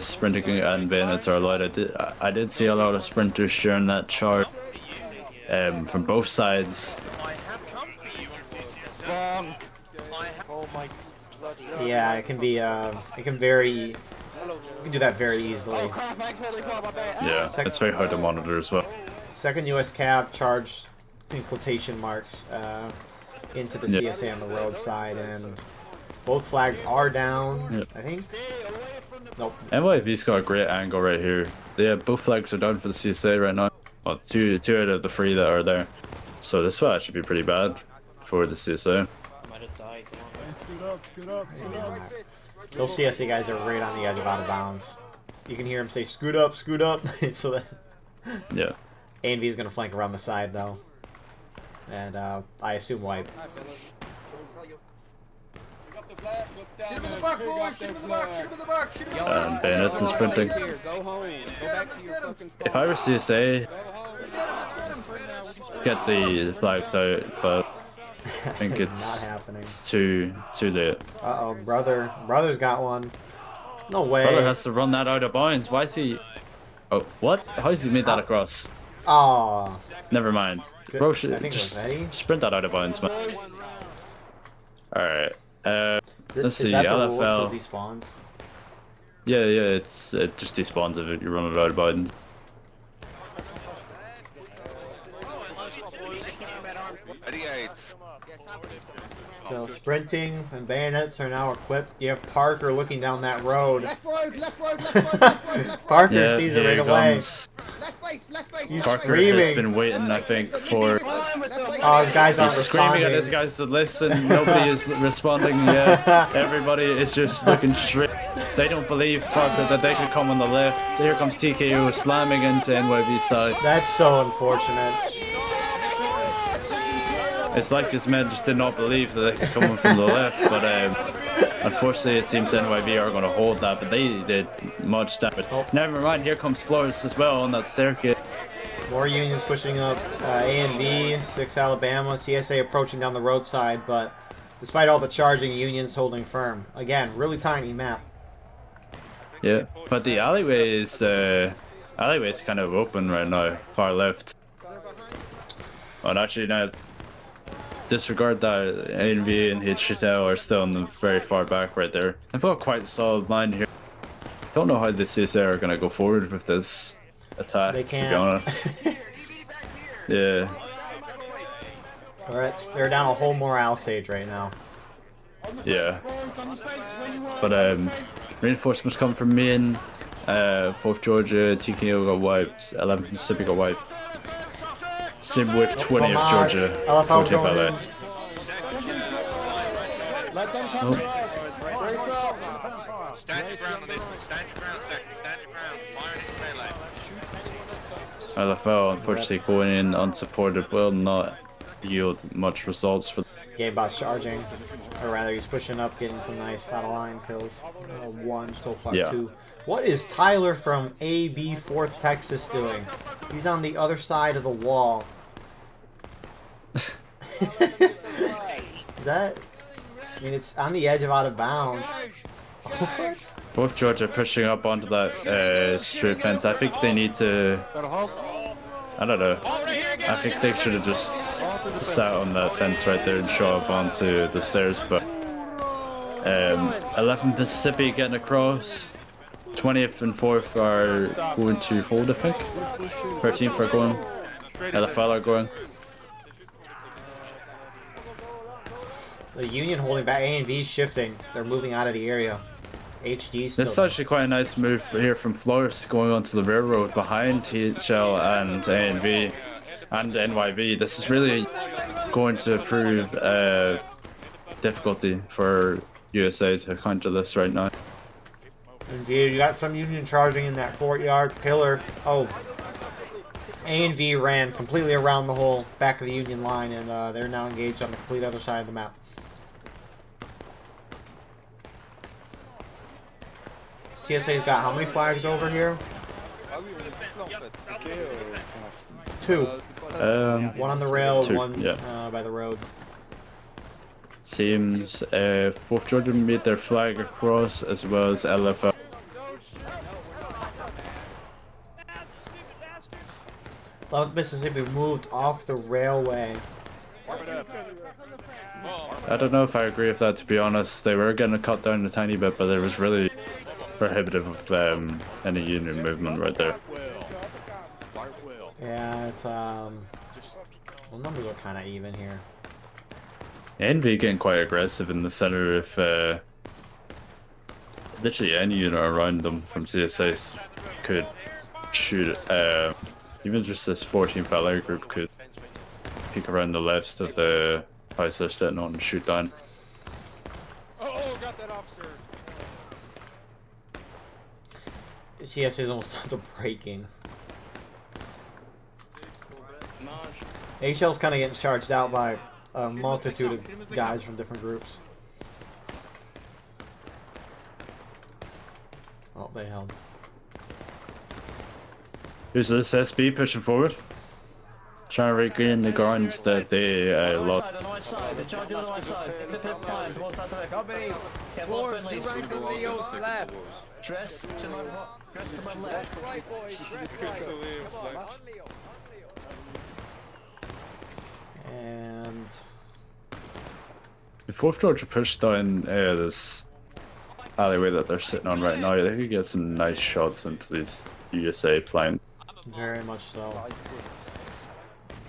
sprinting and bayonets are allowed. I did see a lot of sprinters during that charge from both sides. Yeah, it can be. It can vary. You can do that very easily. Yeah, it's very hard to monitor as well. Second U.S. Cav charged, in quotation marks, into the CSA on the roadside, and both flags are down. Yep. I think. Nope. NYV's got a great angle right here. Yeah, both flags are down for the CSA right now. Well, two out of the 3 that are there. So this fight should be pretty bad for the CSA. Those CSA guys are right on the edge of out of bounds. You can hear him say scoot up. So that Yeah. A&V is going to flank around the side, though. And I assume wipe. Bayonets and sprinting. If I were CSA, get the flags out, but I think Not happening. it's too late. Uh-oh, brother's got one. No way. Brother has to run that out of bounds. Why is he? Oh, what? How has he made that across? Aw. Never mind. Good. Bro, I think just Rossetti? sprint that out of bounds, man. All right. Let's see. Is that the rule? It still LFL. despawns? Yeah, it just despawns if you run it out of bounds. So sprinting and bayonets are now equipped. You have Parker looking down that road. Left road, left road, left road, left road, left road. Parker Yeah, sees it here right he away. comes. Left face, left face. He's Parker screaming. has been waiting, I think, for. Oh, his guys aren't He's screaming at responding. his guys to listen. Nobody is responding. Yeah, everybody is just looking straight. They don't believe Parker that they could come on the left. So here comes TKO slamming into NYV's side. That's so unfortunate. It's like his men just did not believe that they could come in from the left, but unfortunately it seems NYV are going to hold that, but they did much damage. Oh. Never mind, here comes Flores as well on that staircase. More unions pushing up. A&V, 6 Alabama, CSA approaching down the roadside, but despite all the charging, unions holding firm. Again, really tiny map. Yeah, but the alleyway is kind of open right now, far left. Oh, and actually now, disregard that A&V and Shootout are still in the very far back right there. I've got quite a solid line here. Don't know how the CSA are going to go forward with this attack, They to be can't. honest. Yeah. Alright, they're down a whole morale stage right now. Yeah. But reinforcements come from Maine, 4th Georgia, TKO got wiped, 11th Mississippi got wiped. Same with 20th Come on. Georgia, LFL's 14th going LA. in. Let them come to us. Brace up. Stand your ground on this one. Stand your ground, second. Stand your ground. Fire into melee. LFL, unfortunately, going in unsupported will not yield much results for. Gamebot's charging. Or rather, he's pushing up, getting some nice out-of-line kills. 1 so far, Yeah. 2. What is Tyler from AB 4th Texas doing? He's on the other side of the wall. Is that... I mean, it's on the edge of out of bounds. What? Both Georgia pushing up onto that straight fence. I think they need to. I don't know. I think they should have just sat on that fence right there and shot up onto the stairs. But 11th Mississippi getting across. 20th and 4th are going to hold, I think. 13th are going. LFL are going. The Union holding back. A&V's shifting. They're moving out of the area. HD This still. is actually quite a nice move here from Flores going onto the railroad behind THL and ANV and NYV. This is really going to prove difficulty for USA to counter this right now. Indeed, you got some Union charging in that courtyard pillar. Oh, A&V ran completely around the whole back of the Union line, and they're now engaged on the complete other side of the map. CSA's got how many flags over here? Two. One on the rail, two, one yeah. by the road. Seems 4th Georgia made their flag across as well as LFL. 11th Mississippi moved off the railway. I don't know if I agree with that, to be honest. They were getting cut down a tiny bit, but it was really prohibitive of any Union movement right there. Yeah, it's well, numbers are kind of even here. Envy getting quite aggressive in the center if literally any unit around them from CSA could shoot. Even just this 14th LA group could peek around the left of the house they're sitting on and shoot down. Oh, got that officer. CSA is almost done to breaking. HL's kind of getting charged out by a multitude of guys from different groups. Oh, they held. Who's this SB pushing forward? Trying to regain the ground that they lost. On the right side, they're charging on the right side. Hit the pit fine towards that direction. Copy. Kevlar friendlies. Leo's left. Dress to my left. Right, boys. Dress right. Come on. And If 4th Georgia push down this alleyway that they're sitting on right now, they could get some nice shots into these USA flying. very much so.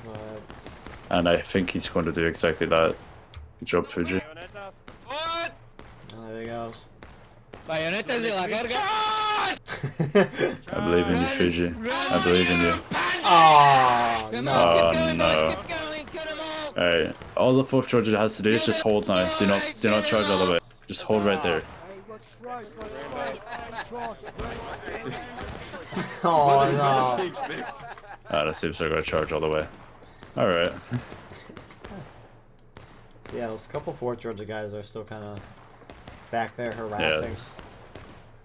But And I think he's going to do exactly that. Good job, Fuji. What? there he goes. Bayonetas de la carga. I believe in you, Fuji. I believe in you. Oh, no. Oh no. Alright, all the 4th Georgia has to do is just hold now. Do not charge all the way. Just hold right there. Oh, no. Ah, that seems they're gonna charge all the way. Alright. Yeah, those couple 4th Georgia guys are still kind of back there harassing.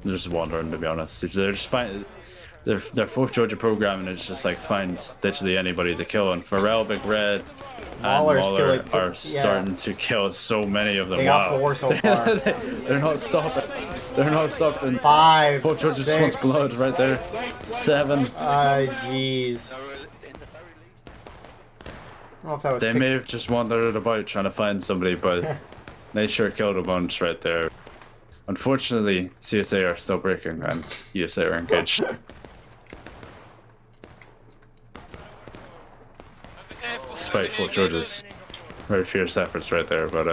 They're just wandering, to be honest. They're just fine. Their 4th Georgia programming is just like find literally anybody to kill, and Pharrell, Big Red, and Mahler are starting to kill so many of them. They got 4 so far. They're not stopping. They're not stopping. 5, 4th Georgia just 6. wants blood right there. 7. Jeez. I don't know if that was They may have just wandered about trying to find somebody, but they sure killed a bunch right there. Unfortunately, CSA are still breaking and USA are engaged. Despite 4th Georgia's very fierce efforts right there, but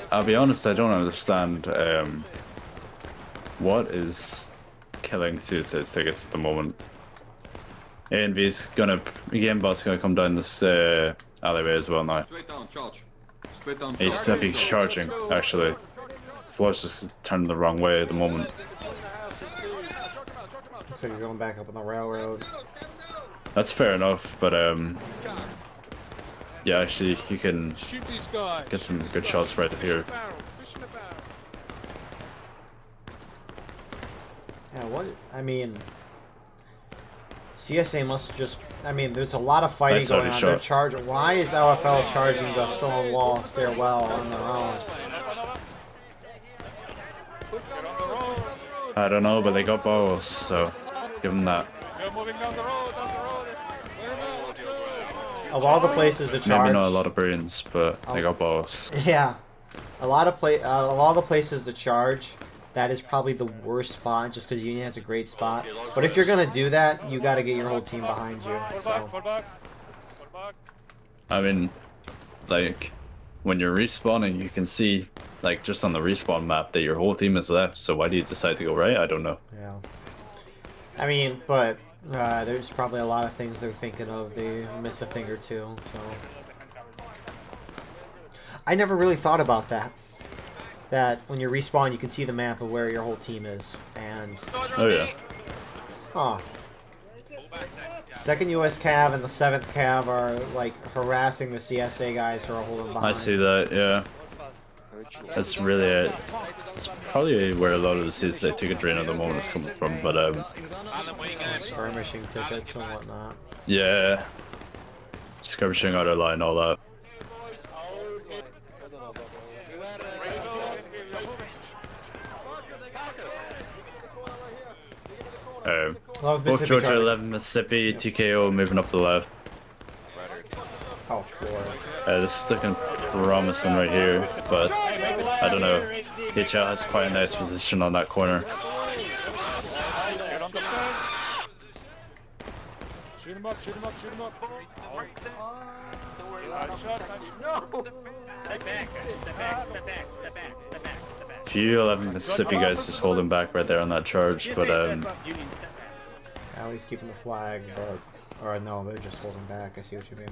I'll be honest, I don't understand what is killing CSA's tickets at the moment. ANV's gonna, Gamebot's gonna come down this alleyway as well now. Straight down, charge. Straight down, He's charging, actually. Flo's just turning the wrong way at the moment. Looks like you're going back up on the railroad. That's fair enough, but yeah, actually you can Shoot these guys. get some good shots right here. Yeah, what? I mean, CSA must just. I mean, there's a lot of fighting Nice going on. They're shot. charging. Why is LFL charging the stone wall stairwell on their own? I don't know, but they got balls, so give them that. They're moving down the road, Of all the places to charge, Maybe not a lot of brains, but they got balls. yeah, a lot of the places to charge. That is probably the worst spot, just because Union has a great spot. But if you're gonna do that, you got to get your whole team behind you. So. I mean, like when you're respawning, you can see like just on the respawn map that your whole team is left. So why do you decide to go right? I don't know. Yeah. I mean, but there's probably a lot of things they're thinking of. They miss a thing or two. So I never really thought about that. That when you respawn, you can see the map of where your whole team is. And Oh yeah. huh. 2nd US Cav and the 7th Cav are like harassing the CSA guys who are holding behind. I see that. Yeah. That's really it. It's probably where a lot of the CSA ticket drain at the moment is coming from. But Skirmishing tickets and whatnot. yeah, skirmishing out of line, all that. Both Georgia 11 Mississippi TKO moving up the left. Oh, floors. This is looking promising right here, but I don't know. HL has quite a nice position on that corner. Shoot him up, shoot him up, shoot him up. Step back, step back, step back, step back, step back, step back. Few 11 Mississippi guys just holding back right there on that charge, but At least keeping the flag, but... Or no, they're just holding back. I see what you mean.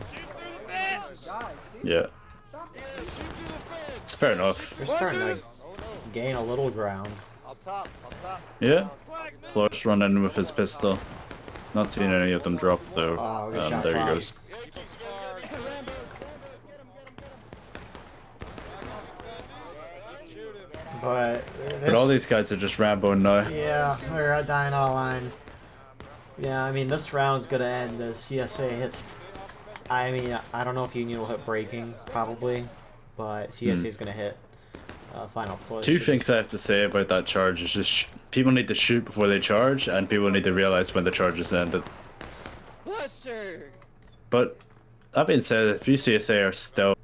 yeah. It's fair enough. They're starting to like, gain a little ground. Yeah. Flourish run in with his pistol. Not seeing any of them drop though. Oh, good shot, There he Bob. goes. But But all these guys are just Rambo now. yeah, they're dying on a line. Yeah, I mean, this round's gonna end. The CSA hits. I mean, I don't know if Union will hit breaking, probably, but CSA's gonna hit final push. Two things I have to say about that charge is just people need to shoot before they charge, and people need to realize when the charge is ended. Cluster. But that being said, if you CSA are still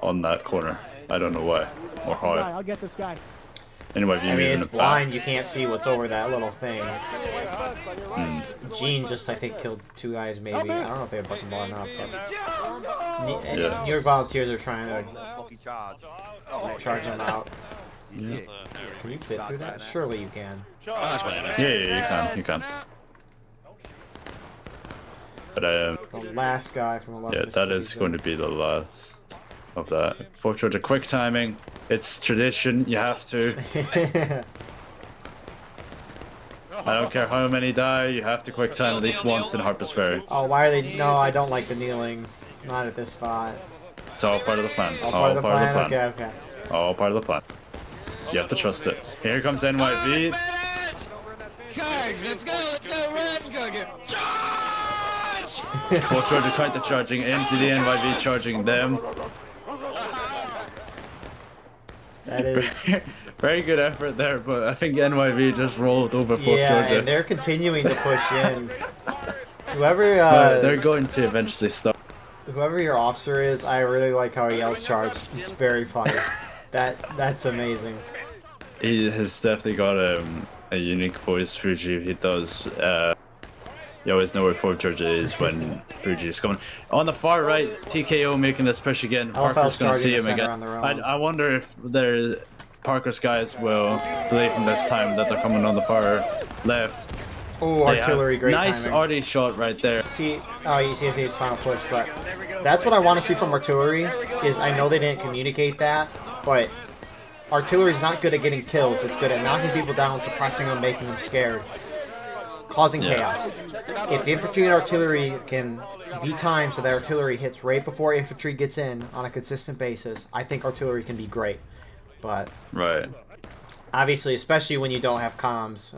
on that corner, I don't know why or how. I'll get this guy. Anyway, if you I move mean, in it's the blind. back, You can't see what's over that little thing. Gene just, I think, killed 2 guys, maybe. I don't know if they have bucking ball or not, but Yeah. New York Volunteers are trying to charge them out. Yeah. Can you fit through that? Surely you can. Yeah, you can. But The last guy from 11 yeah, that is going to be the last of that. 4th Georgia, quick timing. It's tradition. You have to. I don't care how many die. You have to quick time at least once in Harper's Ferry. Oh, why are they? No, I don't like the kneeling. Not at this spot. It's all part of the plan. All part of the plan. Okay, okay. All part of the plan. You have to trust it. Here comes NYV. Charge! Let's go, red and cook it! Both Georgia counter charging into the NYV charging them. That is. Very good effort there, but I think NYV just rolled over 4th Yeah, Georgia. and they're continuing to push in. Whoever, But they're going to eventually stop. whoever your officer is, I really like how he yells "charge." It's very funny. That's amazing. He has definitely got a unique voice, Fuji. He does. You always know where 4th Georgia is when Fuji is coming. On the far right, TKO making this push again. Parker's going to see him again. I wonder if Parker's guys will believe from this time that they're coming on the far left. Oh, artillery, great nice timing. arty shot right there. See, you see his final push, but that's what I want to see from artillery. Is I know they didn't communicate that, but artillery's not good at getting kills. It's good at knocking people down, suppressing them, making them scared, causing chaos. If infantry and artillery can be timed so that artillery hits right before infantry gets in on a consistent basis, I think artillery can be great. But right, obviously, especially when you don't have comms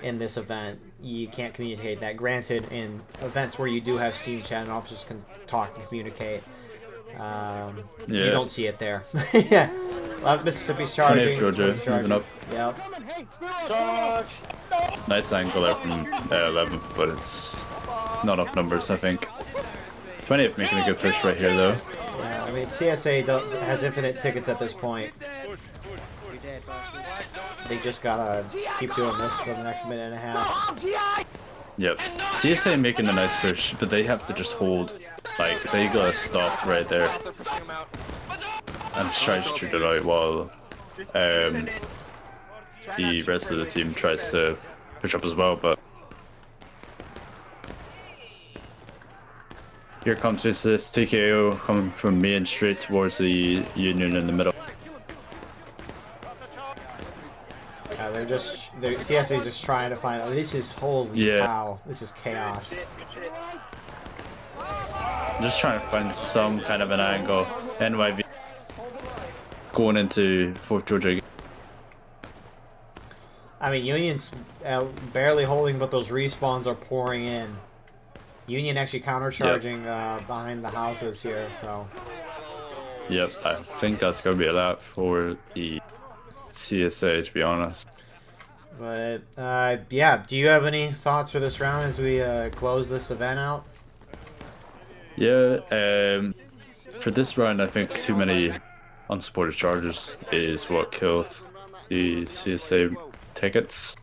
in this event, you can't communicate that. Granted, in events where you do have Steam chat and officers can talk and communicate, you don't see it there. Yeah. Mississippi's charging. Georgia moving up. Yep. Nice angle there from 11, but it's not enough numbers, I think. 20th making a good push right here, though. Yeah, I mean, CSA has infinite tickets at this point. They just gotta keep doing this for the next minute and a half. Yep. CSA making a nice push, but they have to just hold. Like, they gotta stop right there and try to shoot it out while the rest of the team tries to push up as well, but here comes this TKO coming from Main straight towards the Union in the middle. They're CSA is just trying to find. This is holy cow. This is chaos. Just trying to find some kind of an angle. NYV going into 4th Georgia. I mean, Union's barely holding, but those respawns are pouring in. Union actually countercharging behind the houses here, so. Yep, I think that's going to be a lot for the CSA, to be honest. But, yeah, do you have any thoughts for this round as we close this event out? Yeah, for this round, I think too many unsupported charges is what kills the CSA tickets.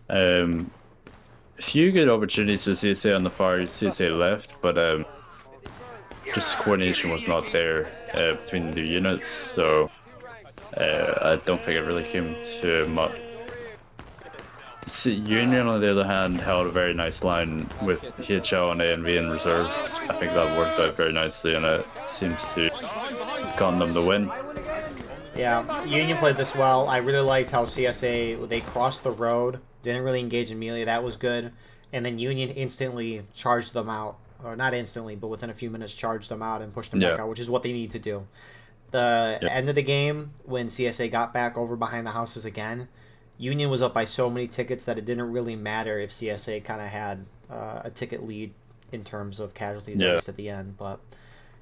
A few good opportunities for CSA on the far CSA left, but just coordination was not there between the units, so I don't think it really came to much. Union, on the other hand, held a very nice line with HL and A and V in reserves. I think that worked out very nicely, and it seems to have gotten them the win. Yeah, Union played this well. I really liked how CSA, they crossed the road, didn't really engage immediately. That was good. And then Union instantly charged them out. Or not instantly, but within a few minutes charged them out and pushed them back out, which is what they need to do. The end of the game, when CSA got back over behind the houses again, Union was up by so many tickets that it didn't really matter if CSA kind of had a ticket lead in terms of casualties at the end. But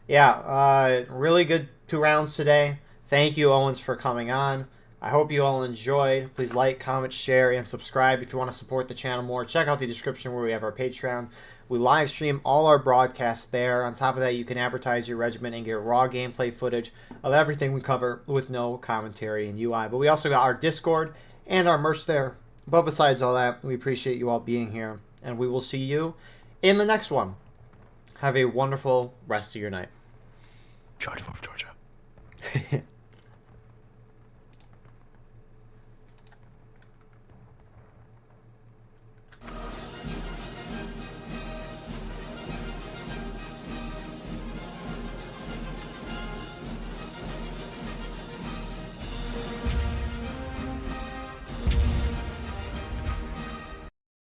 yeah, really good 2 rounds today. Thank you, Owens, for coming on. I hope you all enjoyed. Please like, comment, share, and subscribe if you want to support the channel more. Check out the description where we have our Patreon. We live stream all our broadcasts there. On top of that, you can advertise your regiment and get raw gameplay footage of everything we cover with no commentary and UI. But we also got our Discord and our merch there. But besides all that, we appreciate you all being here, and we will see you in the next one. Have a wonderful rest of your night. Charge 4th Georgia.